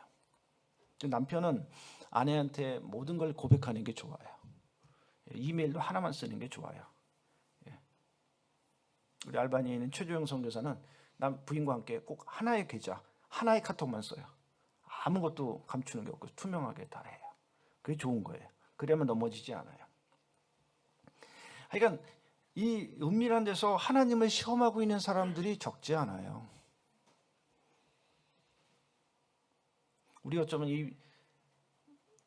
[SPEAKER 1] 남편은 아내한테 모든 걸 고백하는 게 좋아요. 이메일도 하나만 쓰는 게 좋아요. 우리 알바니에 있는 최조영 선교사는 남 부인과 함께 꼭 하나의 계좌, 하나의 카톡만 써요. 아무것도 감추는 게 없고 투명하게 다 해요. 그게 좋은 거예요. 그러면 넘어지지 않아요. 그러니까 이 은밀한 데서 하나님을 시험하고 있는 사람들이 적지 않아요. 우리 어쩌면 이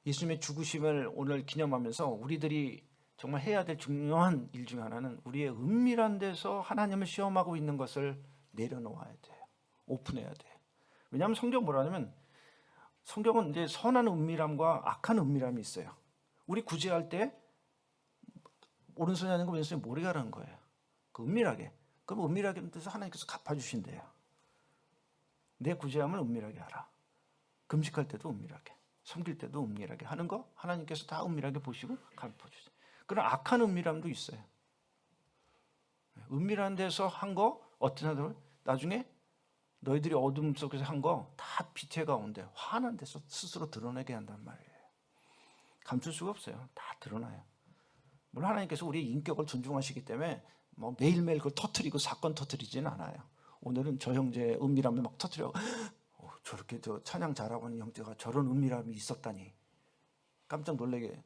[SPEAKER 1] 예수님의 죽으심을 오늘 기념하면서 우리들이 정말 해야 될 중요한 일 중 하나는 우리의 은밀한 데서 하나님을 시험하고 있는 것을 내려놓아야 돼요. 오픈해야 돼요. 왜냐하면 성경 뭐라냐면 성경은 이제 선한 은밀함과 악한 은밀함이 있어요. 우리 구제할 때 오른손이 아닌 거 왼손이 모르게 하라는 거예요. 그 은밀하게. 그럼 은밀하게 해서 하나님께서 갚아주신대요. 내 구제함을 은밀하게 하라. 금식할 때도 은밀하게, 섬길 때도 은밀하게 하는 거 하나님께서 다 은밀하게 보시고 갚아주세요. 그런 악한 은밀함도 있어요. 은밀한 데서 한 거 어떤 사람들은 나중에 너희들이 어둠 속에서 한 거 다 빛의 가운데 환한 데서 스스로 드러내게 한단 말이에요. 감출 수가 없어요. 다 드러나요. 물론 하나님께서 우리의 인격을 존중하시기 때문에 뭐 매일매일 그걸 터뜨리고 사건 터뜨리지는 않아요. 오늘은 저 형제의 은밀함을 막 터뜨려 저렇게 저 찬양 잘하고 하는 형제가 저런 은밀함이 있었다니 깜짝 놀래게.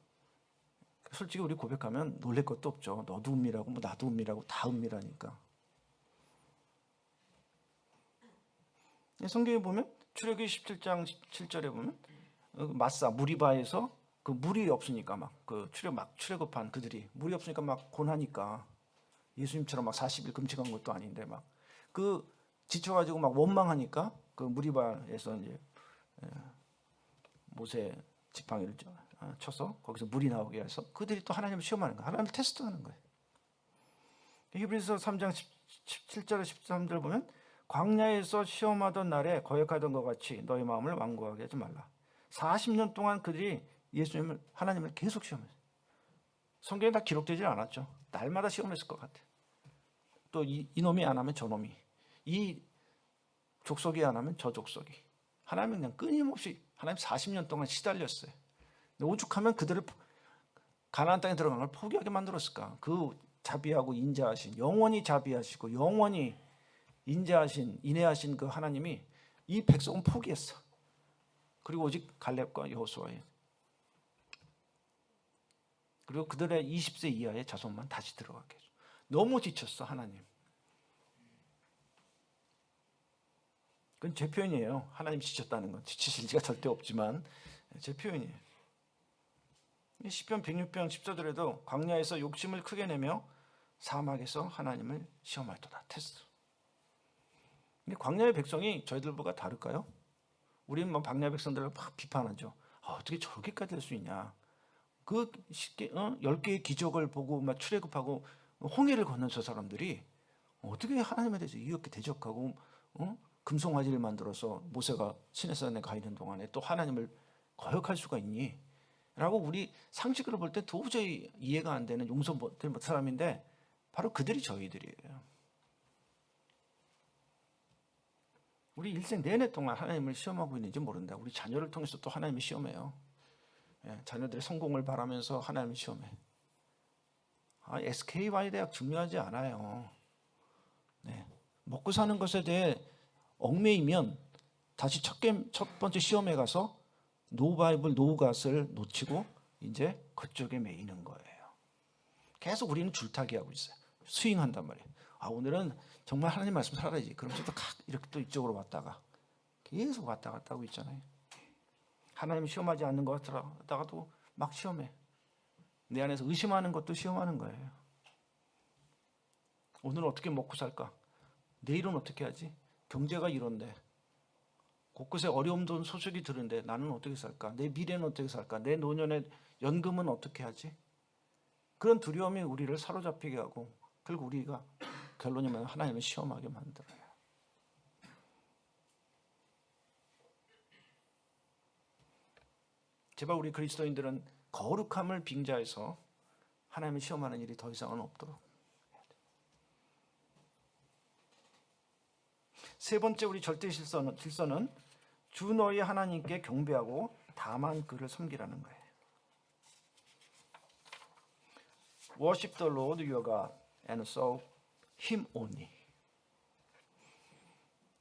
[SPEAKER 1] 솔직히 우리 고백하면 놀랄 것도 없죠. 너도 은밀하고 뭐 나도 은밀하고 다 은밀하니까. 성경에 보면 출애굽기 17장 7절에 보면 마사 무리바에서 그 물이 없으니까 막 그 출애굽한 그들이 물이 없으니까 막 고나니까 예수님처럼 막 40일 금식한 것도 아닌데 막 그 지쳐가지고 막 원망하니까 그 무리바에서 이제 모세 지팡이를 쳐서 거기서 물이 나오게 해서 그들이 또 하나님을 시험하는 거예요. 하나님을 테스트하는 거예요. 히브리서 3장 17절에 13절 보면 광야에서 시험하던 날에 거역하던 것 같이 너희 마음을 완고하게 하지 말라. 40년 동안 그들이 예수님을 하나님을 계속 시험했어요. 성경에 다 기록되지 않았죠. 날마다 시험했을 것 같아요. 또 이놈이 안 하면 저놈이, 이 족속이 안 하면 저 족속이. 하나님은 그냥 끊임없이 하나님 40년 동안 시달렸어요. 오죽하면 그들을 가나안 땅에 들어간 걸 포기하게 만들었을까. 그 자비하고 인자하신, 영원히 자비하시고 영원히 인자하신, 인애하신 그 하나님이 이 백성은 포기했어. 그리고 오직 갈렙과 여호수아의, 그리고 그들의 20세 이하의 자손만 다시 들어가게 해줘. 너무 지쳤어 하나님. 그건 제 표현이에요. 하나님 지쳤다는 건 지치실 리가 절대 없지만 제 표현이에요. 시편 106편 14절에도 광야에서 욕심을 크게 내며 사막에서 하나님을 시험할도다. 테스트. 근데 광야의 백성이 저희들보다 다를까요? 우리는 뭐 광야 백성들을 막 비판하죠. 어떻게 저렇게까지 할 수 있냐. 그 10개의 기적을 보고 막 출애굽하고 홍해를 건넌 저 사람들이 어떻게 하나님에 대해서 이렇게 대적하고 금송아지를 만들어서 모세가 시내산에 가 있는 동안에 또 하나님을 거역할 수가 있니? 라고 우리 상식으로 볼 때 도저히 이해가 안 되는 용서 못할 사람인데 바로 그들이 저희들이에요. 우리 일생 내내 동안 하나님을 시험하고 있는지 모른다. 우리 자녀를 통해서 또 하나님을 시험해요. 자녀들의 성공을 바라면서 하나님을 시험해. SKY 대학 중요하지 않아요. 먹고 사는 것에 대해 얽매이면 다시 첫 번째 시험에 가서 노바이블, 노갓을 놓치고 이제 그쪽에 매이는 거예요. 계속 우리는 줄타기 하고 있어요. 스윙한단 말이에요. 오늘은 정말 하나님 말씀 살아야지. 그러면서 또 이렇게 또 이쪽으로 왔다가 계속 왔다 갔다 하고 있잖아요. 하나님 시험하지 않는 것 같다가도 막 시험해. 내 안에서 의심하는 것도 시험하는 거예요. 오늘 어떻게 먹고 살까? 내일은 어떻게 하지? 경제가 이런데 곳곳에 어려움도 소식이 들은데 나는 어떻게 살까? 내 미래는 어떻게 살까? 내 노년의 연금은 어떻게 하지? 그런 두려움이 우리를 사로잡히게 하고 결국 우리가 결론이 뭐냐면 하나님을 시험하게 만들어요. 제발 우리 그리스도인들은 거룩함을 빙자해서 하나님을 시험하는 일이 더 이상은 없도록 해야 돼요. 세 번째 우리 절대 질서는 주 너희 하나님께 경배하고 다만 그를 섬기라는 거예요. Worship the Lord your God and serve Him only.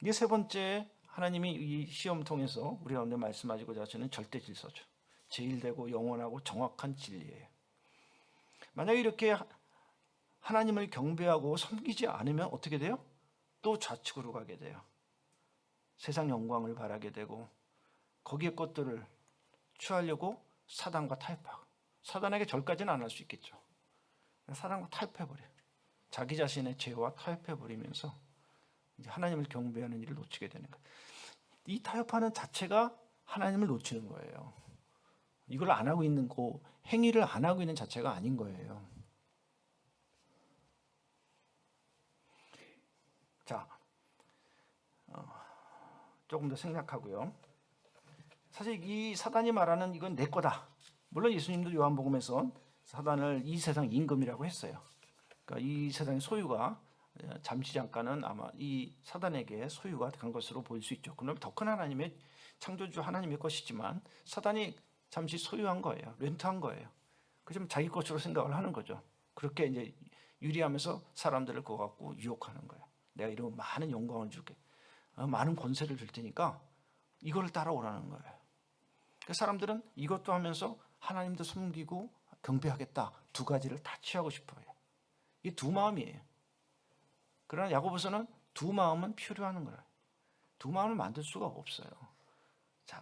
[SPEAKER 1] 이게 세 번째 하나님이 이 시험 통해서 우리 가운데 말씀하시고자 하시는 절대 질서죠. 제일되고 영원하고 정확한 진리예요. 만약에 이렇게 하나님을 경배하고 섬기지 않으면 어떻게 돼요? 또 좌측으로 가게 돼요. 세상 영광을 바라게 되고 거기에 것들을 취하려고 사단과 타협하고, 사단에게 절까지는 안 할 수 있겠죠. 사단과 타협해버려요. 자기 자신의 죄와 타협해버리면서 이제 하나님을 경배하는 일을 놓치게 되는 거예요. 이 타협하는 자체가 하나님을 놓치는 거예요. 이걸 안 하고 있는 거, 행위를 안 하고 있는 자체가 아닌 거예요. 자, 조금 더 생략하고요. 사실 이 사단이 말하는 이건 내 거다. 물론 예수님도 요한복음에서 사단을 이 세상 임금이라고 했어요. 그러니까 이 세상의 소유가 잠시 잠깐은 아마 이 사단에게 소유가 간 것으로 보일 수 있죠. 그럼 더 큰 하나님의 창조주 하나님의 것이지만 사단이 잠시 소유한 거예요. 렌트한 거예요. 그좀 자기 것으로 생각을 하는 거죠. 그렇게 이제 유리하면서 사람들을 그거 갖고 유혹하는 거예요. 내가 이런 많은 영광을 줄게, 많은 권세를 줄 테니까 이거를 따라오라는 거예요. 그 사람들은 이것도 하면서 하나님도 섬기고 경배하겠다, 두 가지를 다 취하고 싶어요. 이 두 마음이에요. 그러나 야고보서는 두 마음은 필요하는 거예요. 두 마음을 만들 수가 없어요.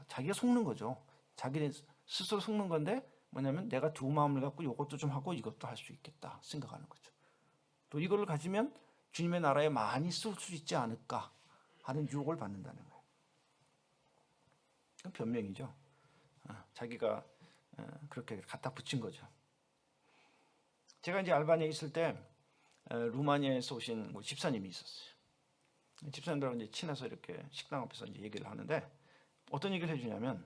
[SPEAKER 1] 자기가 속는 거죠. 자기 스스로 속는 건데 뭐냐면 내가 두 마음을 갖고 이것도 좀 하고 이것도 할 수 있겠다 생각하는 거죠. 또 이걸 가지면 주님의 나라에 많이 쓸 수 있지 않을까 하는 유혹을 받는다는 거예요. 그건 변명이죠. 자기가 그렇게 갖다 붙인 거죠. 제가 이제 알바니아에 있을 때 루마니아에서 오신 집사님이 있었어요. 집사님들하고 이제 친해서 이렇게 식당 앞에서 이제 얘기를 하는데 어떤 얘기를 해주냐면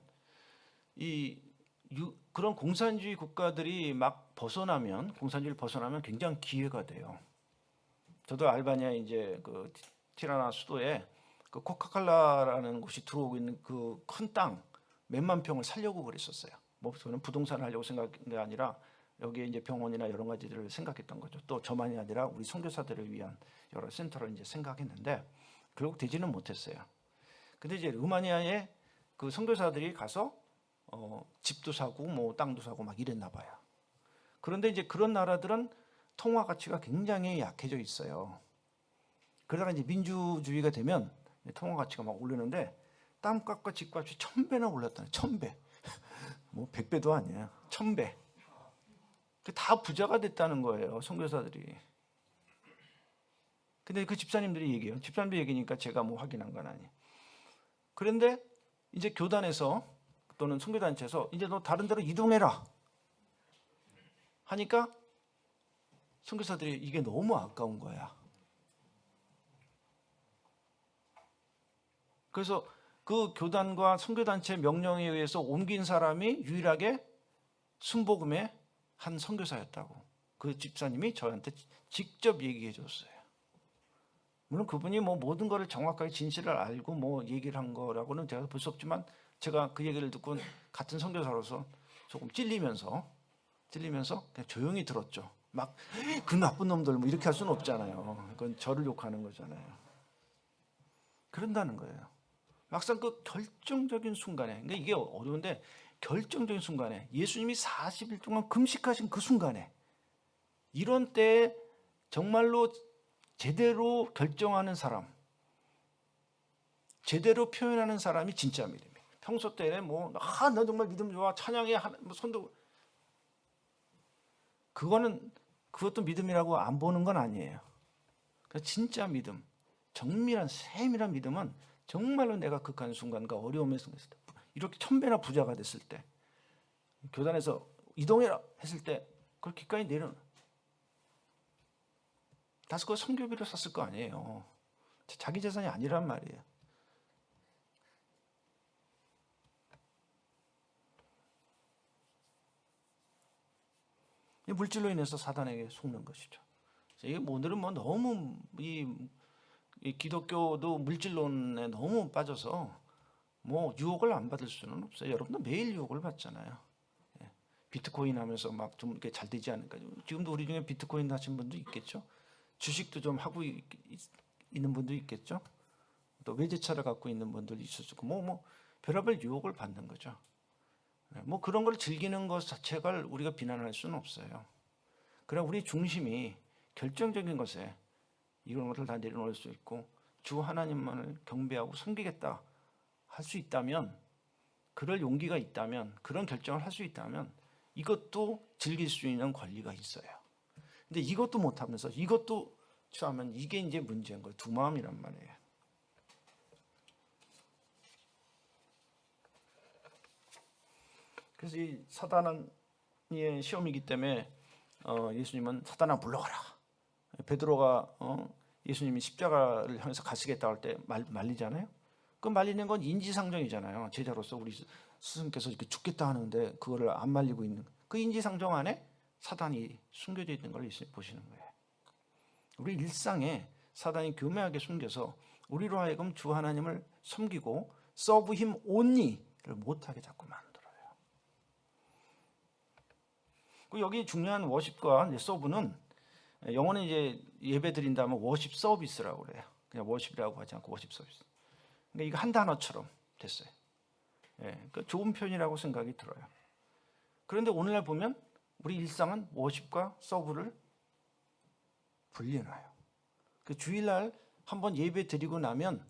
[SPEAKER 1] 그런 공산주의 국가들이 막 공산주의를 벗어나면 굉장히 기회가 돼요. 저도 알바니아 이제 그 티라나 수도에 그 코카콜라라는 곳이 들어오고 있는 그 큰 땅 몇만 평을 살려고 그랬었어요. 뭐 저는 부동산을 하려고 생각한 게 아니라 여기에 이제 병원이나 여러 가지들을 생각했던 거죠. 또 저만이 아니라 우리 선교사들을 위한 여러 센터를 이제 생각했는데 결국 되지는 못했어요. 근데 이제 루마니아에 그 선교사들이 가서 집도 사고 뭐 땅도 사고 막 이랬나 봐요. 그런데 이제 그런 나라들은 통화 가치가 굉장히 약해져 있어요. 그러다가 이제 민주주의가 되면 통화 가치가 막 오르는데 땅값과 집값이 1000배나 올랐다는 1000배. 뭐 100배도 아니에요. 1000배. 다 부자가 됐다는 거예요, 선교사들이. 근데 그 집사님들이 얘기해요. 집사님들 얘기니까 제가 뭐 확인한 건 아니에요. 그런데 이제 교단에서 또는 선교단체에서 이제 너 다른 데로 이동해라 하니까 선교사들이 이게 너무 아까운 거야. 그래서 그 교단과 선교단체 명령에 의해서 옮긴 사람이 유일하게 순복음의 한 선교사였다고 그 집사님이 저한테 직접 얘기해 줬어요. 물론 그분이 뭐 모든 것을 정확하게 진실을 알고 뭐 얘기를 한 거라고는 제가 볼 수 없지만 제가 그 얘기를 듣고 같은 선교사로서 조금 찔리면서 그냥 조용히 들었죠. 막 그 나쁜 놈들 뭐 이렇게 할 수는 없잖아요. 그건 저를 욕하는 거잖아요. 그런다는 거예요. 막상 그 결정적인 순간에, 그러니까 이게 어려운데 결정적인 순간에 예수님이 40일 동안 금식하신 그 순간에 이런 때에 정말로 제대로 결정하는 사람, 제대로 표현하는 사람이 진짜 믿음이에요. 평소 때는 뭐 나 정말 믿음 좋아 찬양해 뭐 손도 그것도 믿음이라고 안 보는 건 아니에요. 그러니까 진짜 믿음, 정밀한 세밀한 믿음은 정말로 내가 극한 순간과 어려움에 있을 때 이렇게 1000배나 부자가 됐을 때 교단에서 이동해라 했을 때 그걸 기꺼이 내려놓는 다시 그거 선교비로 샀을 거 아니에요. 자기 재산이 아니란 말이에요. 이 물질로 인해서 사단에게 속는 것이죠. 이게 오늘은 뭐 너무 이 기독교도 물질론에 너무 빠져서 뭐 유혹을 안 받을 수는 없어요. 여러분도 매일 유혹을 받잖아요. 비트코인 하면서 막 좀 이렇게 잘 되지 않을까. 지금도 우리 중에 비트코인 하신 분도 있겠죠. 주식도 좀 하고 있는 분도 있겠죠. 또 외제차를 갖고 있는 분들도 있을 수 있고 뭐 별의별 유혹을 받는 거죠. 뭐 그런 걸 즐기는 것 자체가 우리가 비난할 수는 없어요. 그러나 우리 중심이 결정적인 것에 이런 것을 다 내려놓을 수 있고 주 하나님만을 경배하고 섬기겠다 할 수 있다면, 그럴 용기가 있다면, 그런 결정을 할 수 있다면 이것도 즐길 수 있는 권리가 있어요. 근데 이것도 못하면서 이것도 취하면 이게 이제 문제인 거예요. 두 마음이란 말이에요. 그래서 이 사단의 시험이기 때문에 예수님은 사단아 물러가라. 베드로가 예수님이 십자가를 향해서 가시겠다 할 때 말리잖아요. 그 말리는 건 인지상정이잖아요. 제자로서 우리 스승께서 이렇게 죽겠다 하는데 그거를 안 말리고 있는 그 인지상정 안에 사단이 숨겨져 있는 걸 보시는 거예요. 우리 일상에 사단이 교묘하게 숨겨서 우리로 하여금 주 하나님을 섬기고 서브 힘 온리를 못하게 자꾸 만들어요. 여기 중요한 워십과 서브는 영어는 이제 예배 드린다면 워십 서비스라고 그래요. 그냥 워십이라고 하지 않고 워십 서비스. 그러니까 이거 한 단어처럼 됐어요. 그러니까 좋은 표현이라고 생각이 들어요. 그런데 오늘날 보면 우리 일상은 워십과 서브를 분리해놔요. 그 주일날 한번 예배 드리고 나면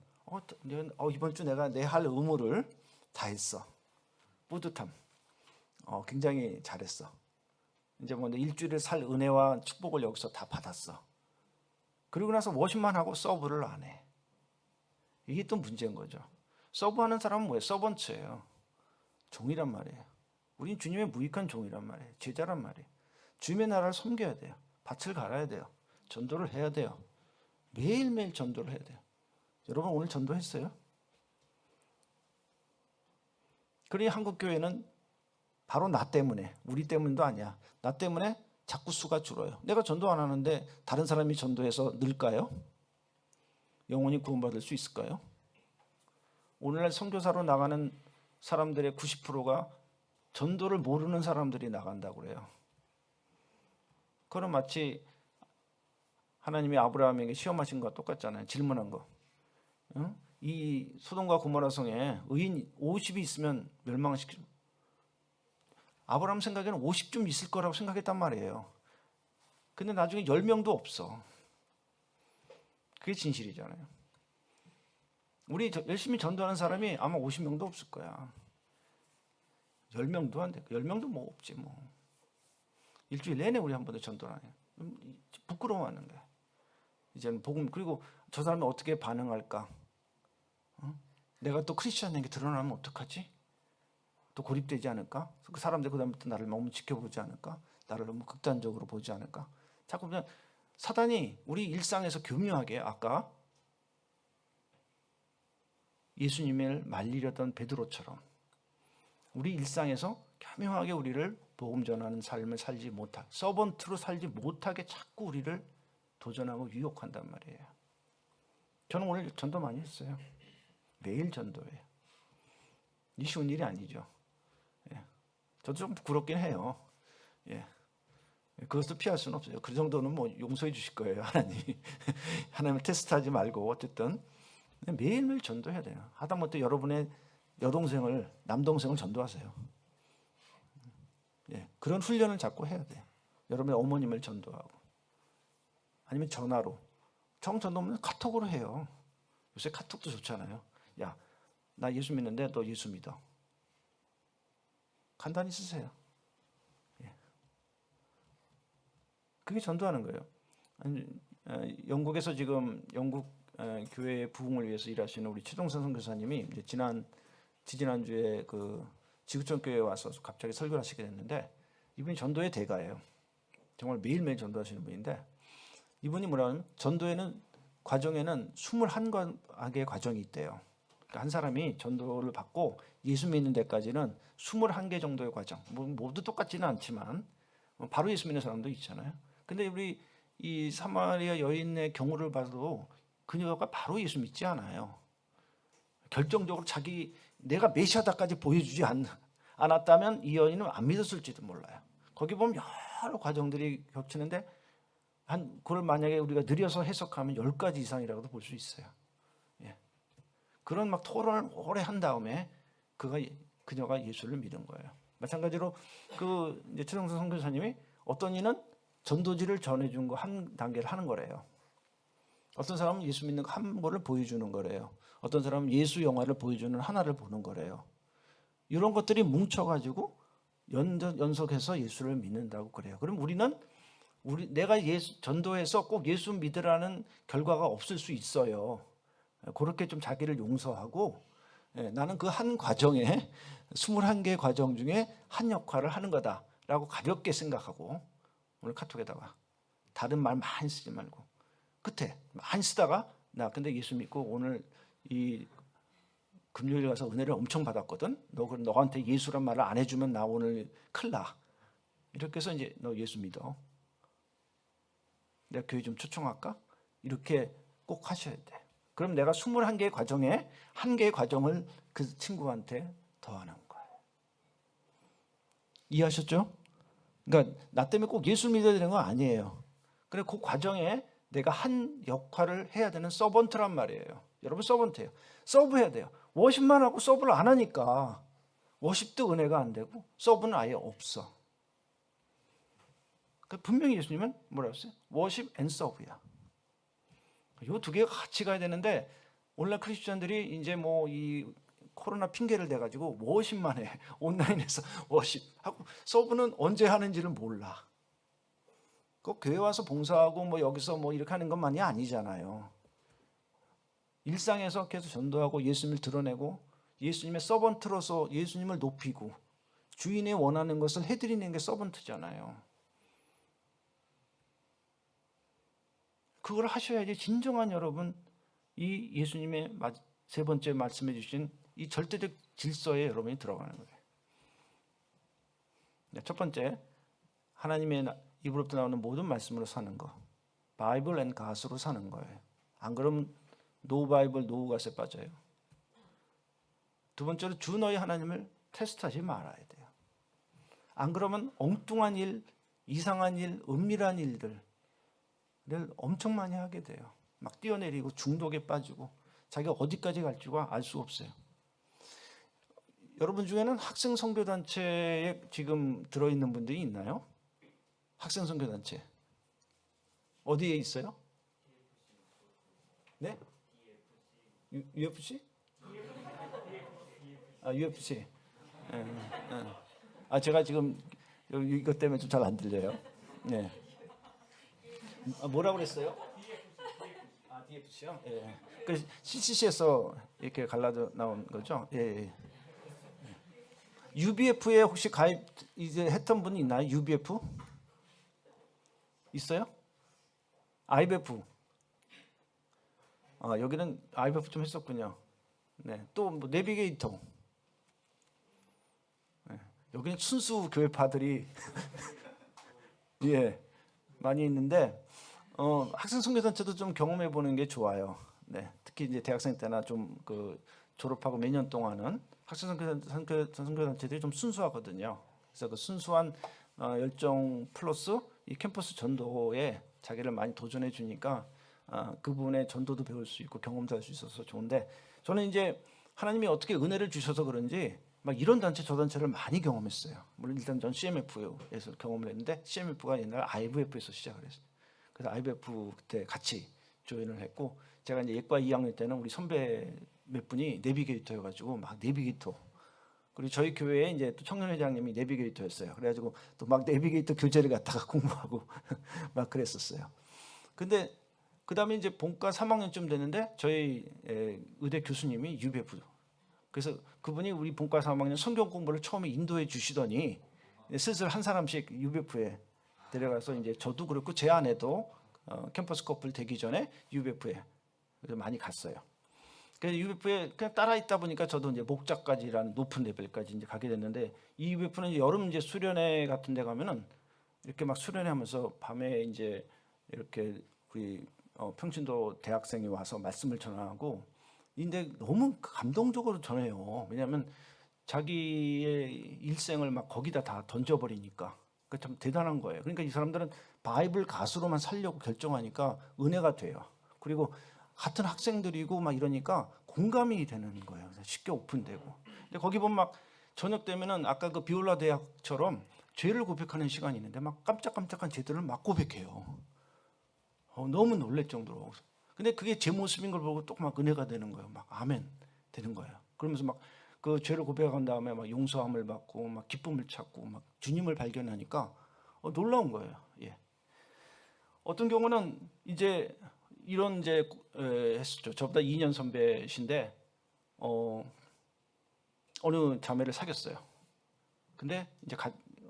[SPEAKER 1] 이번 주 내가 내 할 의무를 다 했어. 뿌듯함. 굉장히 잘했어. 이제 뭐 일주일을 살 은혜와 축복을 여기서 다 받았어. 그리고 나서 워십만 하고 서브를 안 해. 이게 또 문제인 거죠. 서브하는 사람은 뭐예요? 서번트예요. 종이란 말이에요. 우린 주님의 무익한 종이란 말이에요. 제자란 말이에요. 주님의 나라를 섬겨야 돼요. 밭을 갈아야 돼요. 전도를 해야 돼요. 매일매일 전도를 해야 돼요. 여러분 오늘 전도했어요? 그러니 한국교회는 바로 나 때문에, 우리 때문도 아니야. 나 때문에 자꾸 수가 줄어요. 내가 전도 안 하는데 다른 사람이 전도해서 늘까요? 영혼이 구원받을 수 있을까요? 오늘날 선교사로 나가는 사람들의 90%가 전도를 모르는 사람들이 나간다고 그래요. 그럼 마치 하나님이 아브라함에게 시험하신 것과 똑같잖아요. 질문한 거. 이 소돔과 고모라 성에 의인 50이 있으면 멸망시키죠. 아브라함 생각에는 50좀 있을 거라고 생각했단 말이에요. 근데 나중에 10명도 없어. 그게 진실이잖아요. 우리 열심히 전도하는 사람이 아마 50명도 없을 거야. 10명도 안 돼. 10명도 뭐 없지 뭐. 일주일 내내 우리 한 번도 전도를 안 해요. 부끄러워하는 거야. 이제는 복음, 그리고 저 사람이 어떻게 반응할까? 내가 또 크리스천인 게 드러나면 어떡하지? 또 고립되지 않을까? 그 사람들 그다음부터 나를 너무 지켜보지 않을까? 나를 너무 극단적으로 보지 않을까? 자꾸 그냥 사단이 우리 일상에서 교묘하게 아까 예수님을 말리려던 베드로처럼 우리 일상에서 교묘하게 우리를 복음 전하는 삶을 살지 못하게, 서번트로 살지 못하게 자꾸 우리를 도전하고 유혹한단 말이에요. 저는 오늘 전도 많이 했어요. 매일 전도해요. 이 쉬운 일이 아니죠. 저도 좀 부끄럽긴 해요. 그것도 피할 수는 없어요. 그 정도는 뭐 용서해 주실 거예요, 하나님. 하나님을 테스트하지 말고 어쨌든 매일매일 전도해야 돼요. 하다못해 여러분의 여동생을, 남동생을 전도하세요. 그런 훈련을 자꾸 해야 돼요. 여러분의 어머님을 전도하고 아니면 전화로. 전도는 카톡으로 해요. 요새 카톡도 좋잖아요. 야, 나 예수 믿는데 너 예수 믿어. 간단히 쓰세요. 그게 전도하는 거예요. 영국에서 지금 영국 교회의 부흥을 위해서 일하시는 우리 최동선 선교사님이 이제 지지난주에 그 지구촌 교회에 와서 갑자기 설교를 하시게 됐는데, 이분이 전도의 대가예요. 정말 매일매일 전도하시는 분인데, 이분이 뭐라면 전도에는 과정에는 21개의 과정이 있대요. 그러니까 한 사람이 전도를 받고 예수 믿는 데까지는 21개 정도의 과정, 모두 똑같지는 않지만 바로 예수 믿는 사람도 있잖아요. 근데 우리 이 사마리아 여인의 경우를 봐도 그녀가 바로 예수 믿지 않아요. 결정적으로 내가 메시아다까지 보여주지 않았다면 이 여인은 안 믿었을지도 몰라요. 거기 보면 여러 과정들이 겹치는데 그걸 만약에 우리가 느려서 해석하면 10가지 이상이라고도 볼 수 있어요. 그런 막 토론을 오래 한 다음에 그녀가 예수를 믿은 거예요. 마찬가지로 그 이제 최성수 선교사님이 어떤 이는 전도지를 전해준 거 한 단계를 하는 거래요. 어떤 사람은 예수 믿는 거 한 거를 보여주는 거래요. 어떤 사람은 예수 영화를 보여주는 하나를 보는 거래요. 이런 것들이 뭉쳐가지고 연속해서 예수를 믿는다고 그래요. 그럼 우리는 내가 전도해서 꼭 예수 믿으라는 결과가 없을 수 있어요. 그렇게 좀 자기를 용서하고 나는 그 한 과정에 21개 과정 중에 한 역할을 하는 거다라고 가볍게 생각하고 오늘 카톡에다가 다른 말 많이 쓰지 말고 끝에 많이 쓰다가 나 근데 예수 믿고 오늘 이 금요일 가서 은혜를 엄청 받았거든. 너한테 예수란 말을 안 해주면 나 오늘 큰일 나. 이렇게 해서 이제 너 예수 믿어. 내가 교회 좀 초청할까? 이렇게 꼭 하셔야 돼. 그럼 내가 21개의 과정에 한 개의 과정을 그 친구한테 더하는 거예요. 이해하셨죠? 그러니까 나 때문에 꼭 예수 믿어야 되는 건 아니에요. 그래 그 과정에 내가 한 역할을 해야 되는 서번트란 말이에요. 여러분 서번트예요. 서브해야 돼요. 워십만 하고 서브를 안 하니까 워십도 은혜가 안 되고 서브는 아예 없어. 분명히 예수님은 뭐라고 했어요? 워십 앤 서브야. 이 두 개가 같이 가야 되는데 오늘날 크리스천들이 이제 뭐 이 코로나 핑계를 대가지고 워십만 해. 온라인에서 워십 하고 서브는 언제 하는지를 몰라. 꼭 교회 와서 봉사하고 뭐 여기서 뭐 이렇게 하는 것만이 아니잖아요. 일상에서 계속 전도하고 예수님을 드러내고 예수님의 서번트로서 예수님을 높이고 주인이 원하는 것을 해드리는 게 서번트잖아요. 그걸 하셔야지 진정한 여러분 이 예수님의 세 번째 말씀해 주신 이 절대적 질서에 여러분이 들어가는 거예요. 첫 번째, 하나님의 입으로부터 나오는 모든 말씀으로 사는 거. 바이블 앤 가스로 사는 거예요. 안 그러면 노 바이블 노 가스에 빠져요. 두 번째로 주 너희 하나님을 테스트하지 말아야 돼요. 안 그러면 엉뚱한 일, 이상한 일, 은밀한 일들을 엄청 많이 하게 돼요. 막 뛰어내리고 중독에 빠지고 자기가 어디까지 갈지가 알 수 없어요. 여러분 중에는 학생 선교단체에 지금 들어있는 분들이 있나요? 학생 선교단체 어디에 있어요? 네? UFC? 아, UFC. 아, 제가 지금 이것 때문에 좀 잘 안 들려요. 네. 아, 뭐라고 그랬어요? 아, DFC요? 예. 그 CCC에서 이렇게 갈라져 나온 거죠? 예. UBF에 혹시 가입 이제 했던 분이 있나요? UBF? 있어요? IBF. 아, 여기는 IBF 좀 했었군요. 네. 또 뭐 내비게이터. 네. 여기는 순수 교회파들이 예. 많이 있는데 학생 선교단체도 좀 경험해 보는 게 좋아요. 네. 특히 이제 대학생 때나 좀 그 졸업하고 몇 년 동안은 학생 선교단체들이 좀 순수하거든요. 그래서 그 순수한 열정 플러스 이 캠퍼스 전도에 자기를 많이 도전해 주니까 그분의 전도도 배울 수 있고 경험도 할 수 있어서 좋은데 저는 이제 하나님이 어떻게 은혜를 주셔서 그런지 막 이런 단체 저 단체를 많이 경험했어요. 물론 일단 전 CMF에서 경험을 했는데 CMF가 옛날 IVF에서 시작을 했어요. 그래서 IVF 그때 같이 조인을 했고 제가 이제 예과 2학년 때는 우리 선배 몇 분이 내비게이터여가지고 막 내비게이터 그리고 저희 교회에 이제 또 청년회장님이 내비게이터였어요. 그래가지고 또 막 내비게이터 교재를 갖다가 공부하고 막 그랬었어요. 근데 그 다음에 이제 본과 3학년쯤 됐는데 저희 의대 교수님이 UBF 그래서 그분이 우리 본과 3학년 성경 공부를 처음에 인도해 주시더니 슬슬 한 사람씩 UBF에 데려가서 이제 저도 그렇고 제 아내도 캠퍼스 커플 되기 전에 UBF에 많이 갔어요. 그래서 UBF에 그냥 따라 있다 보니까 저도 이제 목자까지라는 높은 레벨까지 이제 가게 됐는데 이 UBF는 이제 여름 이제 수련회 같은 데 가면은 이렇게 막 수련회하면서 밤에 이제 이렇게 우리 평신도 대학생이 와서 말씀을 전하고 근데 너무 감동적으로 전해요. 왜냐하면 자기의 일생을 막 거기다 다 던져버리니까 그 참 대단한 거예요. 그러니까 이 사람들은 바이블 가수로만 살려고 결정하니까 은혜가 돼요. 그리고 같은 학생들이고 막 이러니까 공감이 되는 거예요. 쉽게 오픈되고. 근데 거기 보면 막 저녁 되면은 아까 그 비올라 대학처럼 죄를 고백하는 시간이 있는데 막 깜짝깜짝한 죄들을 막 고백해요. 너무 놀랄 정도로. 근데 그게 제 모습인 걸 보고 또 막 은혜가 되는 거예요. 막 아멘 되는 거예요. 그러면서 막 그 죄를 고백한 다음에 막 용서함을 받고 막 기쁨을 찾고 막 주님을 발견하니까 놀라운 거예요. 예. 어떤 경우는 이제 이런 이제 했었죠. 저보다 2년 선배신데 어느 자매를 사귀었어요. 근데 이제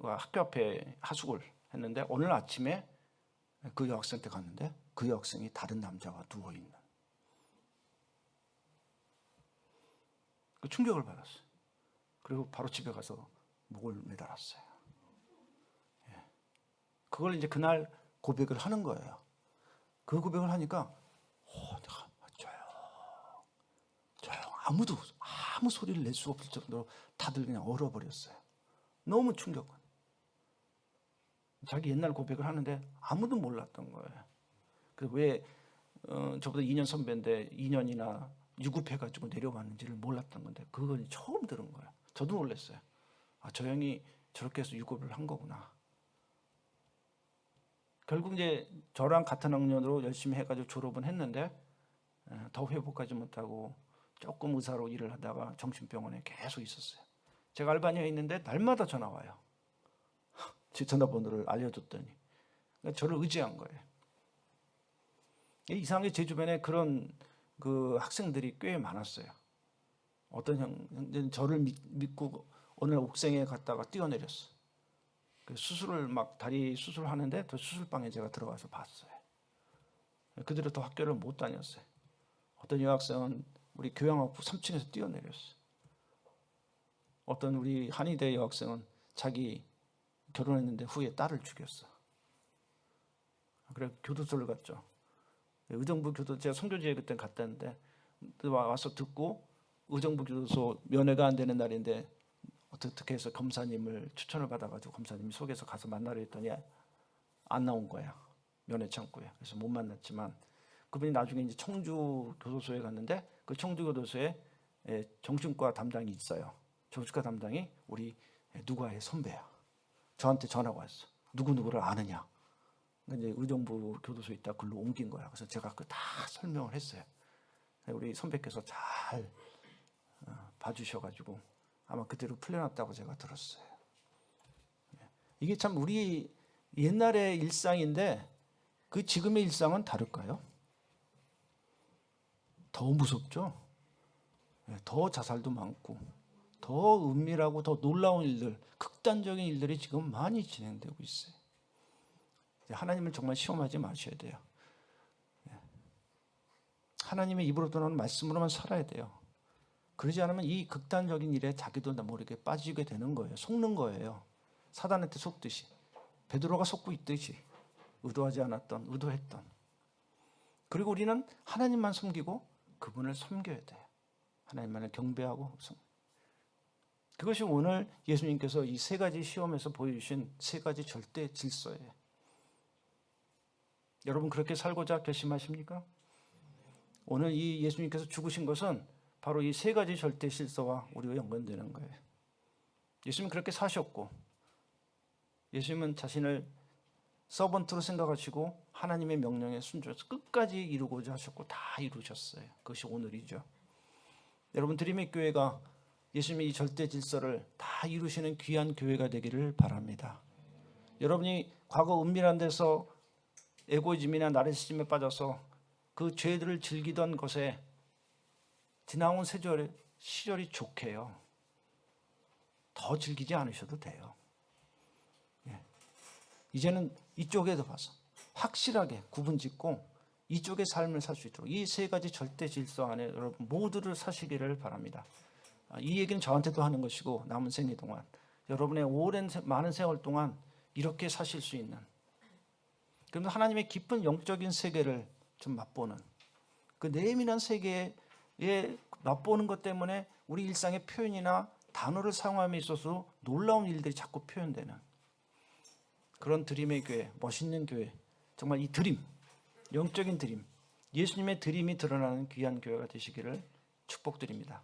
[SPEAKER 1] 학교 앞에 하숙을 했는데 오늘 아침에 그 여학생한테 갔는데 그 여학생이 다른 남자가 누워있는 그 충격을 받았어요. 그리고 바로 집에 가서 목을 매달았어요. 예. 그걸 이제 그날 고백을 하는 거예요. 그 고백을 하니까 내가 조용 아무 소리를 낼 수가 없을 정도로 다들 그냥 얼어버렸어요. 너무 충격은. 자기 옛날 고백을 하는데 아무도 몰랐던 거예요. 그래서 왜 저보다 2년 선배인데 2년이나 유급해가지고 내려왔는지를 몰랐던 건데 그걸 처음 들은 거예요. 저도 놀랐어요. 저 형이 저렇게 해서 유급을 한 거구나. 결국 이제 저랑 같은 학년으로 열심히 해가지고 졸업은 했는데 더 회복하지 못하고 조금 의사로 일을 하다가 정신병원에 계속 있었어요. 제가 알바니아에 있는데 날마다 전화 와요. 제 전화번호를 알려줬더니 저를 의지한 거예요. 이상하게 제 주변에 그런 그 학생들이 꽤 많았어요. 어떤 형은 저를 믿고 어느 날 옥생에 갔다가 뛰어내렸어. 수술을 막 다리 수술하는데 그 수술방에 제가 들어가서 봤어요. 그들은 또 학교를 못 다녔어요. 어떤 여학생은 우리 교양학부 3층에서 뛰어내렸어. 어떤 우리 한의대 여학생은 자기 결혼했는데 후에 딸을 죽였어. 그래 교도소를 갔죠. 의정부 교도소 제가 선교지에 그때 갔다는데 와서 듣고 의정부 교도소 면회가 안 되는 날인데 어떻게 해서 검사님을 추천을 받아가지고 검사님이 속에서 가서 만나려 했더니 안 나온 거야. 면회 창구에. 그래서 못 만났지만 그분이 나중에 이제 청주 교도소에 갔는데 그 청주 교도소에 정신과 담당이 있어요. 정신과 담당이 우리 누가의 선배야. 저한테 전화가 왔어. 누구누구를 아느냐. 이제 의정부 교도소에 있다 글로 옮긴 거야. 그래서 제가 그 다 설명을 했어요. 우리 선배께서 잘 봐주셔가지고 아마 그대로 풀려났다고 제가 들었어요. 이게 참 우리 옛날의 일상인데 그 지금의 일상은 다를까요? 더 무섭죠? 더 자살도 많고 더 은밀하고 더 놀라운 일들, 극단적인 일들이 지금 많이 진행되고 있어요. 하나님을 정말 시험하지 마셔야 돼요. 하나님의 입으로 나오는 말씀으로만 살아야 돼요. 그러지 않으면 이 극단적인 일에 자기도 모르게 빠지게 되는 거예요. 속는 거예요. 사단한테 속듯이. 베드로가 속고 있듯이. 의도하지 않았던, 의도했던. 그리고 우리는 하나님만 섬기고 그분을 섬겨야 돼요. 하나님만을 경배하고 그것이 오늘 예수님께서 이 세 가지 시험에서 보여주신 세 가지 절대 질서예요. 여러분 그렇게 살고자 결심하십니까? 오늘 이 예수님께서 죽으신 것은 바로 이 세 가지 절대 질서와 우리가 연관되는 거예요. 예수님은 그렇게 사셨고 예수님은 자신을 서번트로 생각하시고 하나님의 명령에 순종해서 끝까지 이루고자 하셨고 다 이루셨어요. 그것이 오늘이죠. 여러분 드림의 교회가 예수님의 이 절대 질서를 다 이루시는 귀한 교회가 되기를 바랍니다. 여러분이 과거 은밀한 데서 에고이즘이나 나르시즘에 빠져서 그 죄들을 즐기던 것에 지나온 시절이 좋게요. 더 즐기지 않으셔도 돼요. 이제는 이쪽에도 봐서 확실하게 구분짓고 이쪽의 삶을 살 수 있도록 이 세 가지 절대 질서 안에 여러분 모두를 사시기를 바랍니다. 이 얘기는 저한테도 하는 것이고 남은 생애 동안 여러분의 오랜 많은 세월 동안 이렇게 사실 수 있는 그러면 하나님의 깊은 영적인 세계를 좀 맛보는 그 내밀한 세계에 맛보는 것 때문에 우리 일상의 표현이나 단어를 사용함에 있어서 놀라운 일들이 자꾸 표현되는 그런 드림의 교회, 멋있는 교회, 정말 이 드림, 영적인 드림, 예수님의 드림이 드러나는 귀한 교회가 되시기를 축복드립니다.